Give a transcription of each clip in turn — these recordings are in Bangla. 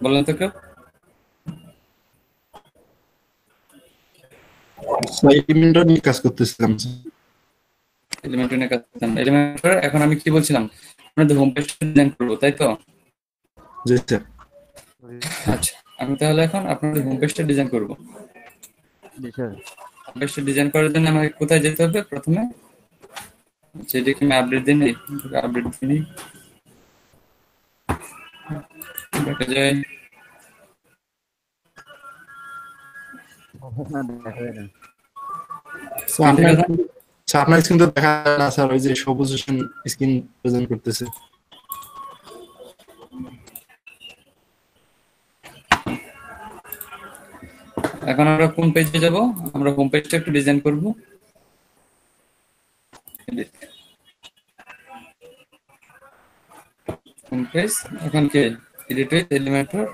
বলেন তো কেউ। এলিমেন্টর নিয়ে কাজ করতেছিলাম। এলিমেন্টর নিয়ে কাজ করতাম। এলিমেন্টর এখন আমি কি বলছিলাম, আপনাদের হোম পেজটা ডিজাইন করবো, তাই তো? জি স্যার। আচ্ছা, আমি তাহলে এখন আপনাদের হোম পেজটা ডিজাইন করবো। জি স্যার। হোম পেজটা ডিজাইন করার জন্য আমাকে কোথায় যেতে হবে প্রথমে? আচ্ছা, এটাকে আমি আপডেট দিই, আপডেট দিই, দেখা যায় দেখা যায় না। স্যার আপনার স্ক্রিন তো দেখা যায় না স্যার, ওই যে সবুজ হোসেন স্ক্রিন প্রেজেন্ট করতেছে। এখন আমরা কোন পেজে যাব? আমরা হোম পেজটা একটু ডিজাইন করব। হোম পেজ এখন কে এডিট উইথ এলিমেন্টর।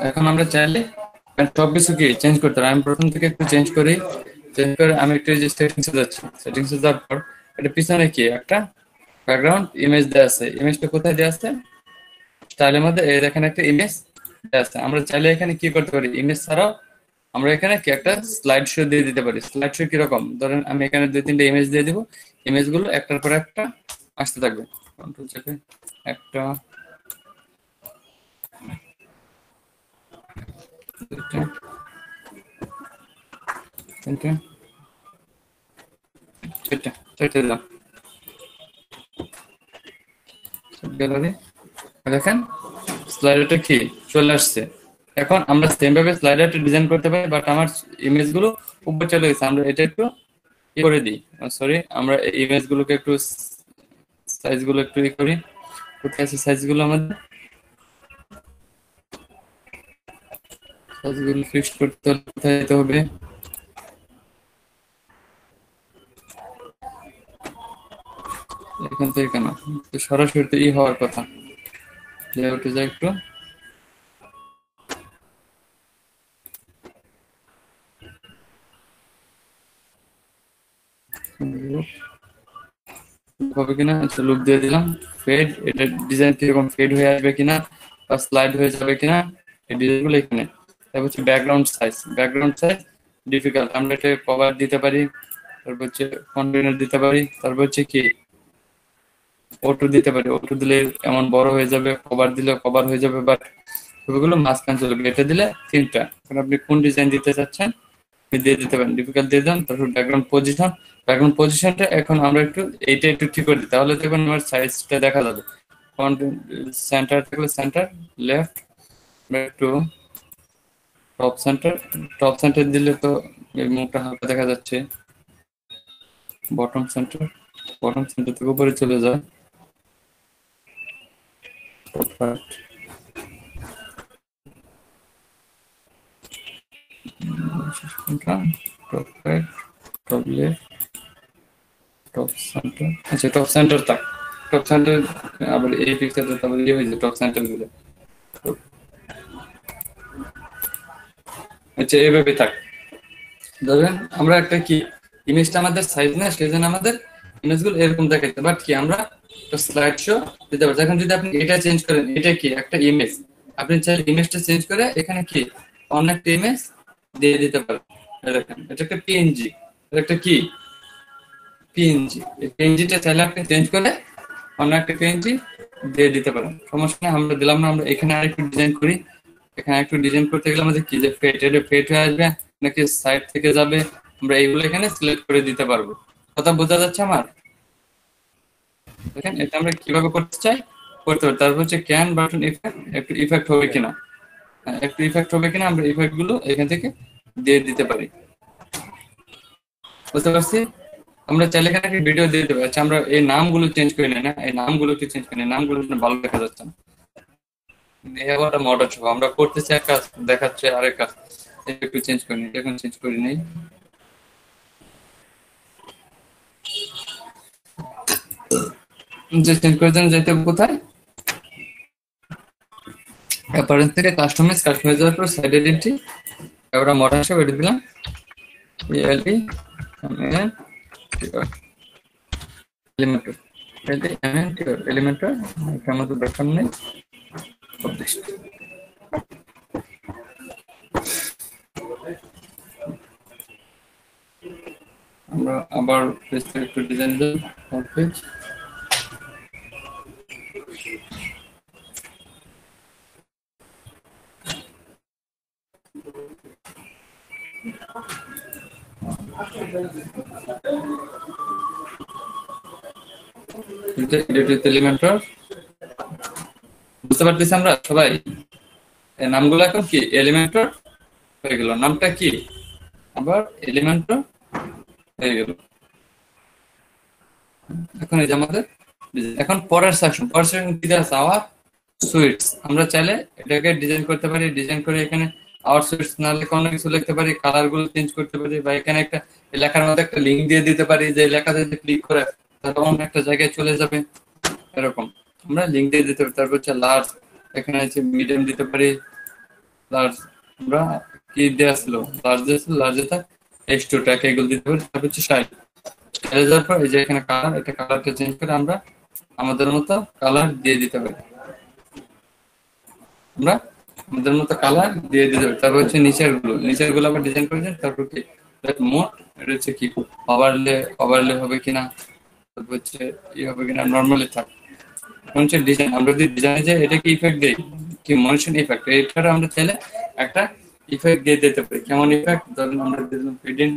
এখন আমরা চাইলে সবকিছু কি চেঞ্জ করতে হবে। আমি প্রথম থেকে একটু চেঞ্জ করি, চেঞ্জ করে আমি একটু যে সেটিংসে যাচ্ছি, সেটিংসে যাওয়ার পর এটা পিছনে কি একটা ব্যাকগ্রাউন্ড ইমেজ দেওয়া আছে। ইমেজটা কোথায় দেওয়া আছে? স্টাইলের মধ্যে এই দেখেন একটা ইমেজ দেওয়া আছে। আমরা চাইলে এখানে কি করতে পারি, ইমেজ ছাড়াও আমরা এখানে কি একটা স্লাইড শো দিয়ে দিতে পারি। স্লাইড শো কিরকম, ধরেন আমি এখানে 2-3টা ইমেজ দিয়ে দিব, ইমেজ গুলো একটার পর একটা আসতে থাকবে। কন্ট্রোল চেপে একটা, দুইটা, তিনটা, চারটা, চারটে দিলাম গ্যালারি। দেখেন স্লাইডারটা কি চলে আসছে। এখন আমরা সেম ভাবে স্লাইডারটা ডিজাইন করতে পারি, বাট আমার ইমেজ গুলো উপরে চলে গেছে। আমরা এটা একটু ই করে দিই, সরি, আমরা ইমেজ গুলোকে একটু সাইজ গুলো একটু ই করি। কোথায় আছে সাইজ গুলো? আমাদের সাইজ গুলো ফিক্সড করতে হলে কোথায় যেতে হবে? এখান থেকে কেন, সরাসরি তো ই হওয়ার কথা। লেআউটে যাই একটু, হবে কিনা। আচ্ছা, লুক দিয়ে দিলাম। ফেড, এটা ডিজাইন কিরকম ফেড হয়ে আসবে কিনা বা স্লাইড হয়ে যাবে কিনা, এই ডিজাইনগুলো এখানে। তারপর হচ্ছে background size. Background size difficult, আমরা এটা কভার দিতে পারি, তারপর হচ্ছে কন্টেনার দিতে পারি, তারপর হচ্ছে কি অটো দিতে পারি। অটো দিলে এমন বড় হয়ে যাবে, কভার দিলে কভার হয়ে যাবে, বাট ছবিগুলো মাঝখান চলবে। এটা দিলে 3টা। এখন আপনি কোন ডিজাইন দিতে চাচ্ছেন দিয়ে দিতে পারেন, ডিফিকাল্ট দিয়ে দেন। তারপর ব্যাকগ্রাউন্ড পজিশন, ব্যাকগ্রাউন্ড পজিশনটা এখন আমরা একটু এইটা একটু ঠিক করে দিই, তাহলে দেখুন আমার সাইজটা দেখা যাবে। সেন্টার থাকলে সেন্টার, লেফট একটু টপ সেন্টার। টপ সেন্টার দিলে তো এই মুখটা হালকা দেখা যাচ্ছে। বটম সেন্টার, বটম সেন্টার থেকে উপরে চলে যায়। Top right, top left, top centre. আচ্ছা, টপ সেন্টার থাক। টপ সেন্টার আবার এই পিকচারটা তারপর ইয়ে হয়েছে টপ সেন্টার গুলো। আচ্ছা, এইভাবে থাক। ধরেন আমরা একটা কি ইমেজটা আমাদের সাইজ না, সেই জন্য আমাদের ইমেজগুলো এরকম দেখাচ্ছে, বাট কি আমরা স্লাইড শো দিতে পারছি। এখন যদি আপনি এটা চেঞ্জ করেন, এটা কি একটা ইমেজ, আপনি চাইলে ইমেজটা চেঞ্জ করে এখানে কি অন্য একটা ইমেজ দিয়ে দিতে পারেন। দেখেন এটা একটা পিএনজি, এটা একটা কি পিএনজি। এই পিএনজিটা চাইলে আপনি চেঞ্জ করে অন্য একটা পিএনজি দিয়ে দিতে পারেন, সমস্যা নেই। আমরা দিলাম না, আমরা এখানে আরেকটু ডিজাইন করি। এখানে একটু ডিজাইন করতে গেলে আমাদের কি যে ফেট, এটা ফেট হয়ে আসবে নাকি সাইড থেকে যাবে, আমরা এইগুলো এখানে সিলেক্ট করে দিতে পারবো। কথা বোঝা যাচ্ছে আমার? দেখেন এটা আমরা কিভাবে করতে চাই করতে পারি। তারপর হচ্ছে ক্যান বাটন ইফেক্ট, একটু ইফেক্ট হবে কিনা, একটু ইফেক্ট হবে কিনা আমরা ইফেক্ট গুলো এখান থেকে দিয়ে দিতে পারি। বুঝতে পারছি? আমরা চাইলে এখানে একটা ভিডিও দিয়ে দেবো। আচ্ছা, আমরা এই নামগুলো চেঞ্জ করে নিই না, এই নামগুলো একটু চেঞ্জ করে নিই, নামগুলো ভালো দেখা যাচ্ছে না। এই আবার একটা মডার্ন শো, আমরা করতেছি এক কাজ, দেখাচ্ছে আরেক কাজ। একটু চেঞ্জ করে নিই, এখন চেঞ্জ করে নিই। যে চেঞ্জ করে দেন যেতে হবে কোথায়, অ্যাপারেন্স থেকে কাস্টমাইজ, কাস্টমাইজ যাওয়ার পর সাইড আইডেন্টি, এবার মোটা হিসেবে এটা দিলাম এলই এলিমেন্টর এলিমেন্টর এখানে মতো দরকার নেই আমরা আবার পেজটা একটু ডিজাইন দিই পেজ এলিমেন্টর বুঝতে পারতেছি আমরা সবাই এই নামগুলো এখন কি এলিমেন্টর হয়ে গেল নামটা কি আবার এলিমেন্টর হয়ে গেল এখন এই যে আমাদের এখন পরের সেকশন কি আছে আওয়ার সুইটস আমরা চাইলে এটাকে ডিজাইন করতে পারি ডিজাইন করে এখানে আওয়ার সুইটস নাহলে কোনো কিছু লিখতে পারি কালার গুলো চেঞ্জ করতে পারি বা এখানে একটা লেখার মধ্যে একটা লিঙ্ক দিয়ে দিতে পারি যে লেখাতে যদি ক্লিক করে তখন একটা জায়গায় চলে যাবে এরকম আমরা লিঙ্ক দিয়ে দিতে পারি তারপর হচ্ছে লার্জ এখানে আছে মিডিয়াম দিতে পারি লার্জ আমরা কি দেওয়া ছিল লার্জ দিয়েছিল লার্জে থাক H2 ট্যাগ এগুলো দিতে পারি তারপর হচ্ছে স্টাইল স্টাইলে যাওয়ার পর এই যে এখানে কালার এটা কালারটা চেঞ্জ করে আমরা আমাদের মতো কালার দিয়ে দিতে পারি আমরা আমাদের মতো কালার দিয়ে দিতে পারি তারপর হচ্ছে নিচের গুলো আবার ডিজাইন করে দিই তারপর কি মোড এটা হচ্ছে কি ওভারলে হবে কিনা তারপর হচ্ছে ই হবে কিনা নর্মালি থাক হচ্ছে ডিজাইন আমরা যদি ডিজাইনে যে এটা কি ইফেক্ট দেই কি মনিশন ইফেক্ট এটা আমরা চাইলে একটা ইফেক্ট দিয়ে দিতে পারি কেমন ইফেক্ট ধরুন আমরা দিলাম ফিডিং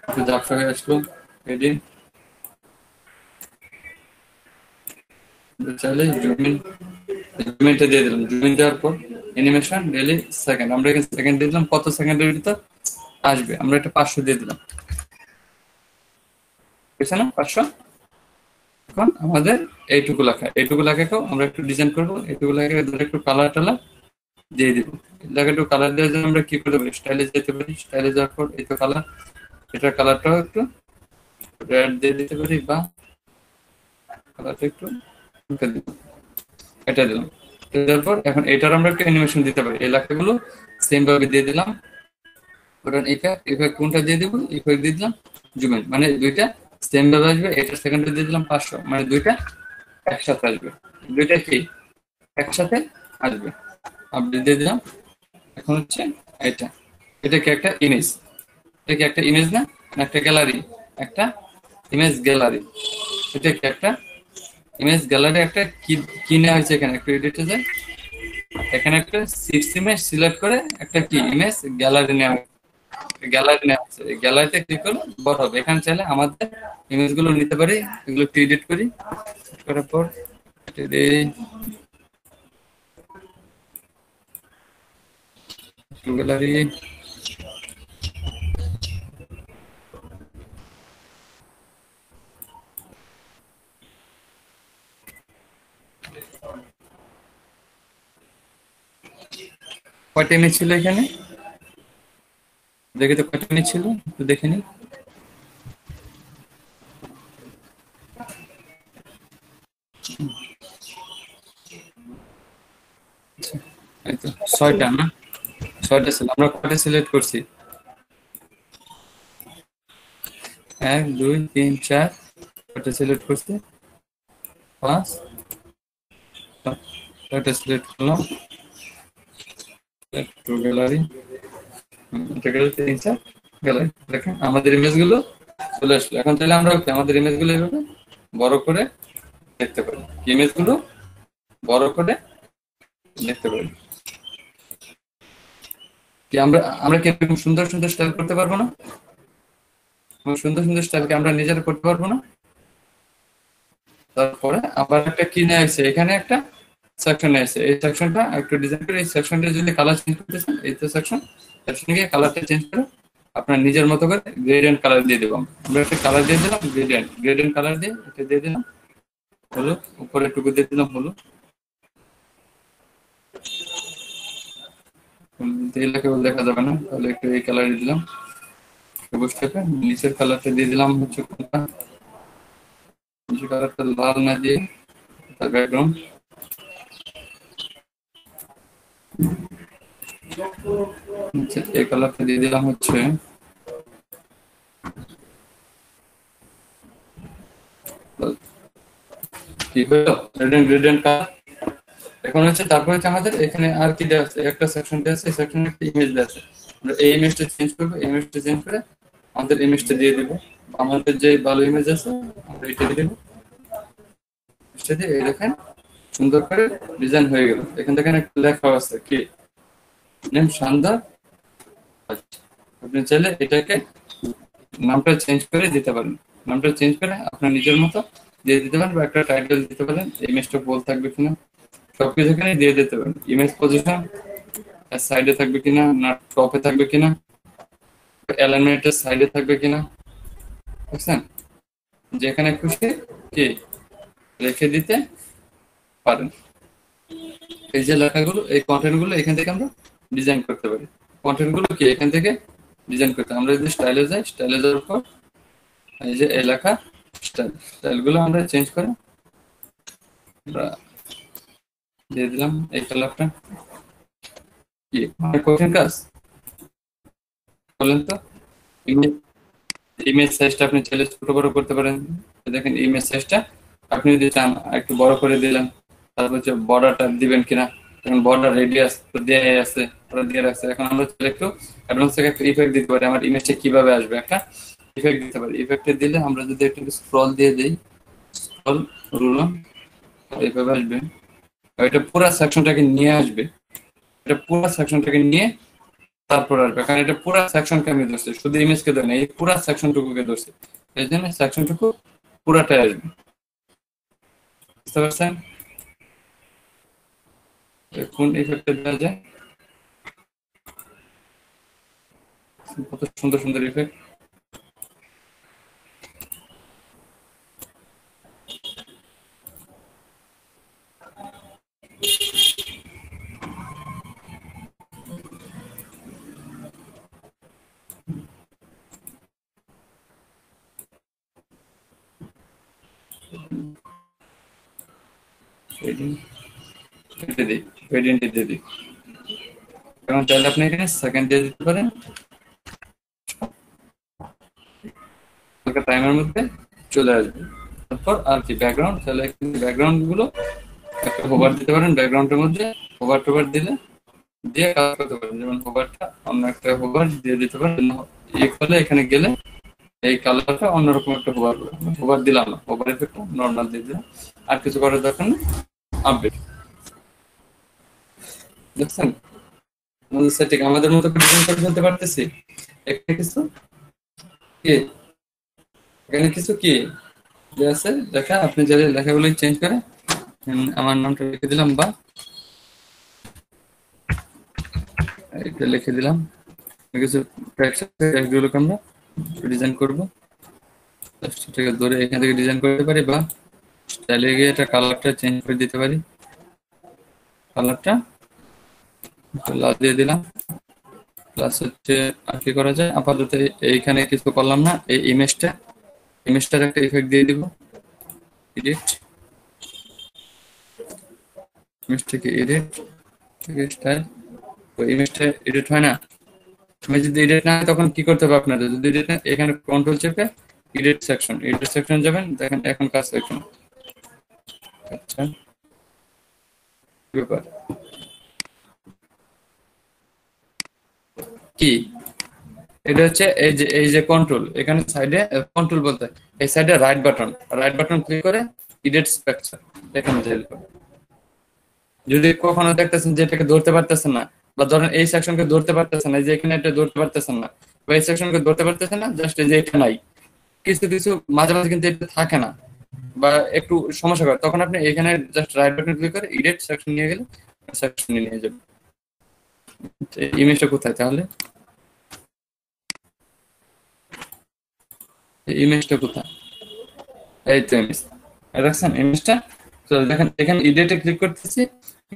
একটু ঝাপসা হয়ে আসলো ফিডিং চাইলে জুমিনটা দিয়ে দিলাম জুমিন দেওয়ার পর অ্যানিমেশন ডেইলি সেকেন্ড আমরা এখানে সেকেন্ড দিয়ে দিলাম কত সেকেন্ডের ভিতর আসবে আমরা এটা 500 দিয়ে দিলাম বুঝছেন না 500 এখন আমাদের এইটুকু লেখাকেও আমরা একটু ডিজাইন করবো এইটুকু লেখাকে ধরে একটু কালার টালার দিয়ে দিব লেখা একটু কালার দেওয়ার জন্য আমরা কি করতে পারি স্টাইলে যেতে পারি স্টাইলে যাওয়ার পর এই তো কালার এটার কালারটাও একটু রেড দিয়ে দিতে পারি বা কালারটা একটু এটা দিলাম তারপর এখন এটার আমরা একটা অ্যানিমেশন দিতে পারি এই লেখাগুলো সেম ভাবে দিয়ে দিলাম কারণ ইফেক্ট কোনটা দিয়ে দিব ইফেক্ট দিয়ে দিলাম জুম ইন মানে দুইটা সেম ভাবে আসবে এটা সেকেন্ডে দিয়ে দিলাম 500 মানে দুইটা একসাথে আসবে দুইটা কি একসাথে আসবে আপডেট দিয়ে দিলাম এখন হচ্ছে এটা কি একটা ইমেজ এটা কি একটা ইমেজ না একটা গ্যালারি একটা ইমেজ গ্যালারি এটা কি একটা ইমেজ গ্যালারি একটা কি নেওয়া হয়েছে এখানে একটু এডিটে যায় এখানে একটা 6 ইমেজ সিলেক্ট করে একটা কি ইমেজ গ্যালারি নেওয়া হয়েছে গ্যালারিতে ক্লিক করলে বড় হবে এখানে চাইলে আমাদের ইমেজ গুলো নিতে পারি এগুলো এডিট করি করার পর গ্যালারি কয়টা ইমেজ ছিল এখানে দেখে তো কয়টা ইমেজ ছিল একটু দেখে নি এই তো 6টা না 6টা ছিল আমরা কয়টা সিলেক্ট করছি 1 2 3 4 কয়টা সিলেক্ট করছি 5 কয়টা সিলেক্ট করলাম একটু গ্যালারি গ্যালারি দেখেন আমাদের ইমেজ গুলো চলে আসলো এখন তাহলে আমরা আমাদের ইমেজ গুলো এইভাবে বড় করে দেখতে পারি ইমেজ গুলো বড় করে দেখতে পারি কি আমরা কি এরকম সুন্দর স্টাইল করতে পারবো না সুন্দর স্টাইলকে আমরা নিজেরা করতে পারবো না তারপরে আবার একটা কি নিয়ে আসছে এখানে একটা সেকশন আছে এই সেকশনটা একটু ডিজাইন করে এই সেকশনটা যদি কালার চেঞ্জ করতে চান এই তো সেকশনকে কালারটা চেঞ্জ করে আপনার নিজের মতো করে গ্রেডিয়েন্ট কালার দিয়ে দেবো আমরা একটা কালার দিয়ে দিলাম গ্রেডিয়েন্ট কালার দিয়ে এটা দিয়ে দিলাম হলুদ উপরে টুকু দিয়ে দিলাম হলুদ দেখা যাবে না তাহলে একটু এই কালার দিয়ে দিলাম সবুজ টাকা নিচের কালারটা দিয়ে দিলাম হচ্ছে কোনটা নিচের কালারটা লাল না দিয়ে তার ব্যাকগ্রাউন্ড আচ্ছা, এই কালারটা দিয়ে দিলাম হচ্ছে কি হলো, রেড কালার। এখন হচ্ছে তারপর হচ্ছে আমাদের এখানে আর কি দেওয়া আছে, একটা সেকশন দেওয়া আছে, এই সেকশনে একটা ইমেজ দেওয়া আছে। আমরা এই ইমেজটা চেঞ্জ করবো, ইমেজটা চেঞ্জ করে আমাদের ইমেজটা দিয়ে দিব। আমাদের যে ভালো ইমেজ আছে আমরা এটা দিয়ে দেবো, ইমেজটা দিয়ে এই দেখেন সুন্দর করে ডিজাইন হয়ে গেল। এখান থেকে একটা লেখা আছে কি, নেম শানদার। আচ্ছা, আপনি চাইলে এটাকে নামটা চেঞ্জ করে দিতে পারেন, নামটা চেঞ্জ করে আপনার নিজের মতো দিয়ে দিতে পারেন, বা একটা টাইটেল দিতে পারেন, ইমেজটা বল থাকবে কিনা সবকিছু এখানে দিয়ে দিতে পারেন। ইমেজ পজিশন সাইডে থাকবে কিনা, না টপে থাকবে কিনা, অ্যালাইনমেন্টের সাইডে থাকবে কিনা, বুঝছেন? যেখানে খুশি কি রেখে দিতে পারেন। এই যে লেখাগুলো, এই কন্টেন্ট গুলো এখান থেকে আমরা ডিজাইন করতে পারি। কন্টেন্ট গুলো কি এখান থেকে ডিজাইন করতে, আমরা যদি স্টাইলে যাই, স্টাইলে যাওয়ার পর এই যে এই লেখা স্টাইল গুলো আমরা চেঞ্জ করে আমরা দিয়ে দিলাম এই কালারটা। কি কঠিন কাজ বলেন তো? ইমেজ সাইজটা আপনি চাইলে ছোট বড় করতে পারেন। দেখেন ইমেজ সাইজটা আপনি যদি চান একটু বড় করে দিলেন, তারপর হচ্ছে বর্ডারটা দিবেন কিনা, এখন বর্ডার রেডিয়াস তো দেয়া আছে, ওটা দিয়ে রাখছে। এখন আমরা চাইলে একটু অ্যাডভান্স থেকে একটা ইফেক্ট দিতে পারি, আমার ইমেজটা কিভাবে আসবে একটা ইফেক্ট দিতে পারি। ইফেক্টে দিলে আমরা যদি একটু স্ক্রল দিয়ে দিই, স্ক্রল রুল এইভাবে আসবে, এটা পুরো সেকশনটাকে নিয়ে আসবে, এটা পুরো সেকশনটাকে নিয়ে তারপর আসবে, কারণ এটা পুরো সেকশনকে আমি ধরছি, শুধু ইমেজকে ধরে না, এই পুরো সেকশনটুকুকে ধরছি, এই জন্য সেকশনটুকু পুরাটাই আসবে। বুঝতে পারছেন? কোন ইফেক্টে দেওয়া যায়, কত সুন্দর সুন্দর ইফেক্ট। কেটে দিই, ভেরিয়েন্ট দিয়ে দিই। এবং চাইলে আপনি এখানে সেকেন্ড দিয়ে দিতে পারেন, হালকা টাইমের মধ্যে চলে আসবে। তারপর আর কি ব্যাকগ্রাউন্ড, তাহলে ব্যাকগ্রাউন্ড গুলো একটা হোভার দিতে পারেন, ব্যাকগ্রাউন্ডের মধ্যে হোভার টোভার দিলে দিয়ে কাজ করতে পারেন। যেমন হোভারটা অন্য একটা হোভার দিয়ে দিতে পারেন, এই ফলে এখানে গেলে এই কালারটা অন্যরকম একটা হোভার, হোভার দিলাম না, হোভার এফেক্টটা নর্মাল দিয়ে দিলাম, আর কিছু করার দরকার নেই। আপডেট দেখছেন আমাদের সেটিং আমাদের মতো ডিজাইন করে ফেলতে পারতেছি। এখানে কিছু কি, এখানে কিছু কি যে আছে লেখা, আপনি চাইলে লেখাগুলো চেঞ্জ করে আমার নামটা লিখে দিলাম, বা এটা লিখে দিলাম, কিছু টেক্সটগুলোকে আমরা ডিজাইন করবো, সেটাকে ধরে এখান থেকে ডিজাইন করতে পারি, বা স্টাইলে গিয়ে এটা কালারটা চেঞ্জ করে দিতে পারি। কালারটা লাল দিয়ে দিলাম, প্লাস হচ্ছে আর কি করা যায়, আপাতত এইখানে কিছু করলাম না, এই ইমেজটার একটা ইফেক্ট দিয়ে দিব, এডিট ইমেজ থেকে এডিট থেকে স্টাইল। তো ইমেজটা এডিট হয় না, ইমেজ যদি এডিট না হয় তখন কি করতে হবে আপনাদের, যদি এডিট না, এখানে কন্ট্রোল চেপে এডিট সেকশন যাবেন, দেখেন এখন কাজ সেকশন। আচ্ছা ব্যাপার কি, এটা হচ্ছে এই যে কন্ট্রোল, এখানে সাইডে কন্ট্রোল বলতে এই সাইডে রাইট বাটন ক্লিক করে এডিট স্ট্রাকচার এখানে যাইলে হবে। যদি কখনো দেখতেছেন যে এটাকে ধরতে পারতেছেন না, বা ধরেন এই সেকশনকে ধরতে পারতেছেন না, যে এখানে এটা ধরতে পারতেছেন না, বা এই সেকশনকে ধরতে পারতেছেন না, জাস্ট এই যে এটা নাই, কিছু কিছু মাঝে মাঝে কিন্তু এটা থাকে না বা একটু সমস্যা করে, তখন আপনি এখানে জাস্ট রাইট বাটন ক্লিক করে এডিট সেকশন নিয়ে গেলে সেকশন নিয়ে যাবে। ইমেজটা কোথায় তাহলে, ইমেজটা কোথায়, এই তো ইমেজ রাখছেন ইমেজটা। তো দেখেন এখানে এডিটে ক্লিক করতেছি,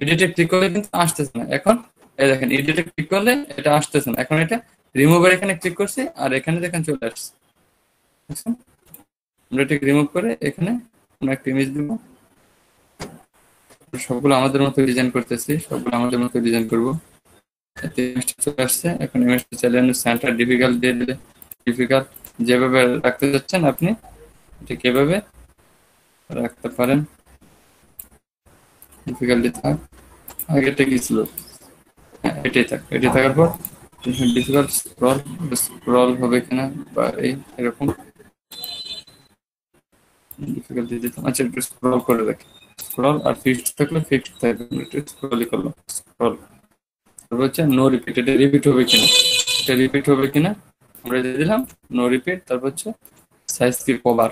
এডিটে ক্লিক করলে কিন্তু আসতেছে না। এখন এই দেখেন এডিটে ক্লিক করলে এটা আসতেছে না, এখন এটা রিমুভের এখানে ক্লিক করছি, আর এখানে দেখেন চলে আসছে। আমরা এটাকে রিমুভ করে এখানে আমরা একটা ইমেজ দিব, সবগুলো আমাদের মতো ডিজাইন করতেছি, সবগুলো আমাদের মতো ডিজাইন করব। ইমেজটা চলে আসছে। এখন ইমেজটা চাইলে সেন্টার ডিফিকাল্ট দিয়ে দিলে, ডিফিকাল্ট যেভাবে রাখতে যাচ্ছেন আপনি ঠিক এভাবে রাখতে পারেন। ডিফিকাল্টি থাক, আগেটা কি ছিল, হ্যাঁ এটাই থাক। এটাই থাকার পর ডিফিকাল্ট স্ক্রল, স্ক্রল হবে কিনা বা এই এরকম ডিফিকাল্টি দিতাম। আচ্ছা একটু স্ক্রল করে রাখি, স্ক্রল আর ফিক্সড থাকলে ফিক্সড থাকবে, একটু স্ক্রলই করলাম স্ক্রল। তারপর হচ্ছে নো রিপিট, এটা রিপিট হবে কিনা, এটা রিপিট হবে কিনা আমরা দিয়ে দিলাম নো রিপিট। তারপর হচ্ছে সাইজ কি কভার,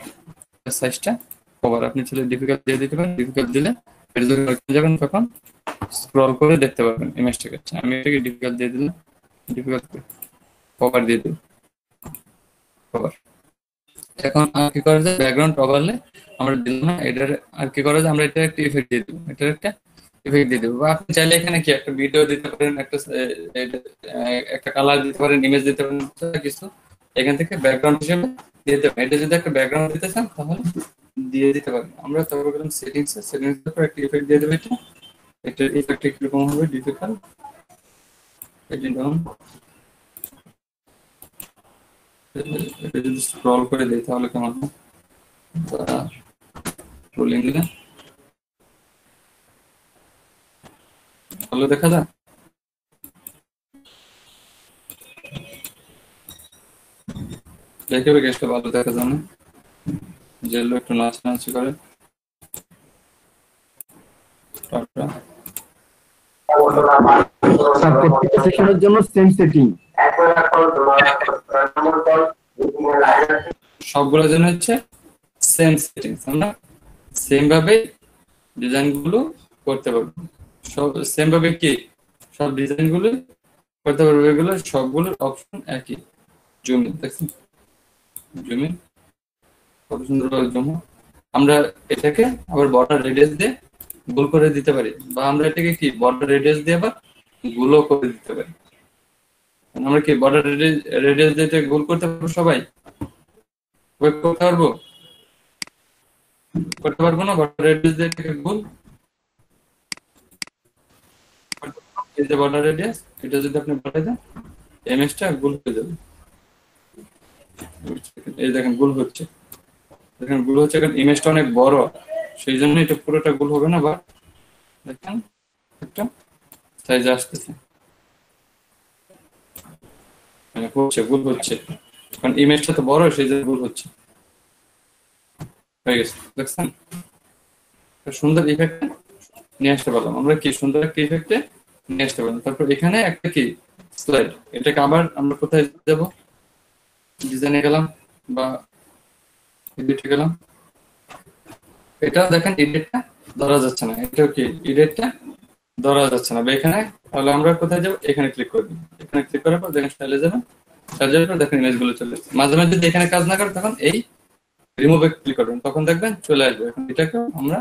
সাইজটা কভার আপনি ছেলে ডিফিকাল্ট দিয়ে দিতে পারেন। ডিফিকাল্ট দিলে এটা যখন রাখতে যাবেন তখন স্ক্রল করে দেখতে পারবেন ইমেজটাকে। আমি এটাকে ডিফিকাল্ট দিয়ে দিলাম, ডিফিকাল্ট কভার দিয়ে দিই, কভার। এখন আর কি করা যায়, ব্যাকগ্রাউন্ড ওভারলে আমরা দিলাম না, এটার আর কি করা যায়, আমরা এটা একটা ইফেক্ট দিয়ে দেবো, এটার একটা ইফেক্ট দিয়ে দেবো। বা আপনি চাইলে এখানে কি একটা ভিডিও দিতে পারেন, একটা কালার দিতে পারেন, ইমেজ দিতে পারেন, কিছু এখান থেকে ব্যাকগ্রাউন্ড হিসেবে দিয়ে দেবেন। এটা যদি একটা ব্যাকগ্রাউন্ড দিতে চান তাহলে দিয়ে দিতে পারেন। আমরা তারপর গেলাম সেটিংসে, সেটিংসের পর একটা ইফেক্ট দিয়ে দেবো। এটা ইফেক্ট কিরকম হবে, ডিফিকাল্ট এটা যদি স্ক্রল করে দিই তাহলে কেমন হয়, রোলিং দিলে ভালো দেখা যায়। দেখে গেছটা ভালো দেখা যায় না, যেগুলো একটু নাচানাচি করে। সেকশনের জন্য সেম সেটিং সবগুলোর জন্য হচ্ছে সেম সেটিংস, আমরা সেম ভাবে ডিজাইন গুলো করতে পারবো। সব সেম ভাবে কি সব ডিজাইন গুলো করতে পারবো। এগুলো সবগুলোর অপশন একই। জুম ইন দেখছেন, জুম ইন কত সুন্দরভাবে জুম। আমরা এটাকে আবার বর্ডার রেডিয়াস দিয়ে গোল করে দিতে পারি, বা আমরা এটাকে কি বর্ডার রেডিয়াস দিয়ে আবার গোলও করে দিতে পারি। আমরা কি বর্ডার রেডিয়াস দিয়ে গোল করতে পারবো, সবাই করতে পারবো, করতে পারবো না বর্ডার রেডিয়াস দিয়ে এটাকে গোল। এই যে বর্ডার রেডিয়াস, এটা যদি আপনি বাড়াই দেন ইমেজটা গোল হয়ে যাবে। এই দেখেন গোল হচ্ছে, দেখেন গোল হচ্ছে। কারণ ইমেজটা অনেক বড়, সেই জন্য এটা পুরোটা গোল হবে না। বা দেখেন একটা সাইজ আসতেছে, মানে হচ্ছে গোল হচ্ছে, কারণ ইমেজটা তো বড় সেই জন্য গোল হচ্ছে। হয়ে গেছে, দেখছেন সুন্দর ইফেক্ট নিয়ে আসতে পারলাম আমরা। কি সুন্দর একটা ইফেক্টে নিয়ে আসতে পারলাম। তারপর এখানে একটা কি স্লাইড, এটাকে আবার আমরা কোথায় যাব, ডিজাইনে গেলাম বা এডিটে গেলাম। এটা দেখেন এডিটটা ধরা যাচ্ছে না, এটাও কি এডিটটা ধরা যাচ্ছে না। বা এখানে তাহলে আমরা কোথায় যাবো, এখানে ক্লিক করব। এখানে ক্লিক করার পর দেখেন স্টাইলে যাবেন, স্টাইলের পর দেখেন ইমেজগুলো চলে আসছে। মাঝে মাঝে যদি এখানে কাজ না করে তখন এই রিমুভে ক্লিক করবেন, তখন দেখবেন চলে আসবে। এখন এটাকে আমরা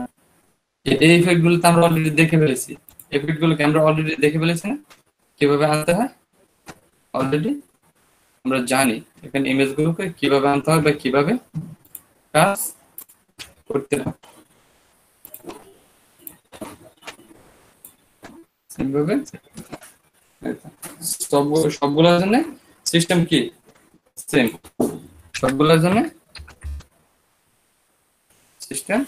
এই ইফেক্ট গুলো তো আমরা অলরেডি দেখে ফেলেছি, ইফেক্ট গুলোকে আমরা অলরেডি দেখে ফেলেছি না কিভাবে আনতে হয়, অলরেডি আমরা জানি। এখানে ইমেজ গুলোকে কিভাবে আনতে হয় বা কিভাবে কাজ করতে হয় সেইভাবে। সবগুলোর জন্য সিস্টেম কি সেম, সবগুলোর জন্য সিস্টেম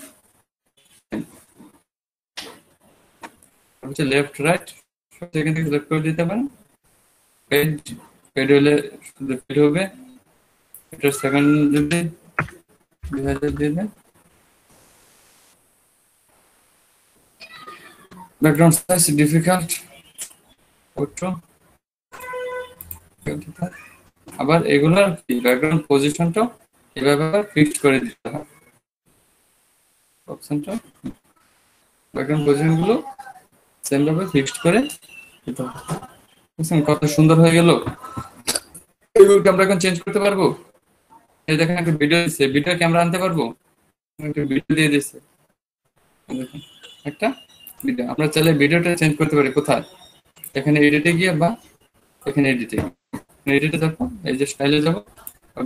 হচ্ছে লেফট রাইট সেখান থেকে সিলেক্ট করে দিতে পারেন। পেজ পেজ হলে শুধু পেজ হবে, এটা সেকেন্ড যদি 2000 দিয়ে দেন। ব্যাকগ্রাউন্ড সাইজ ডিফিকাল্ট অটো, আবার এগুলোর কি ব্যাকগ্রাউন্ড পজিশনটা এভাবে ফিক্সড করে দিতে হয়। অপশনটা ব্যাকগ্রাউন্ড পজিশন গুলো সেম ভাবে ফিক্সড করে দিতে হবে। বুঝছেন কত সুন্দর হয়ে গেল। এগুলোকে আমরা এখন চেঞ্জ করতে পারবো। এই দেখেন একটা ভিডিও দিচ্ছে, ভিডিও ক্যামেরা আনতে পারবো, একটা ভিডিও দিয়ে দিচ্ছে, দেখেন একটা ভিডিও। আমরা চাইলে ভিডিওটা চেঞ্জ করতে পারি কোথায়, এখানে এডিটে গিয়ে বা এখানে এডিটে, এডিটে যাবো, এই যে স্টাইলে যাবো,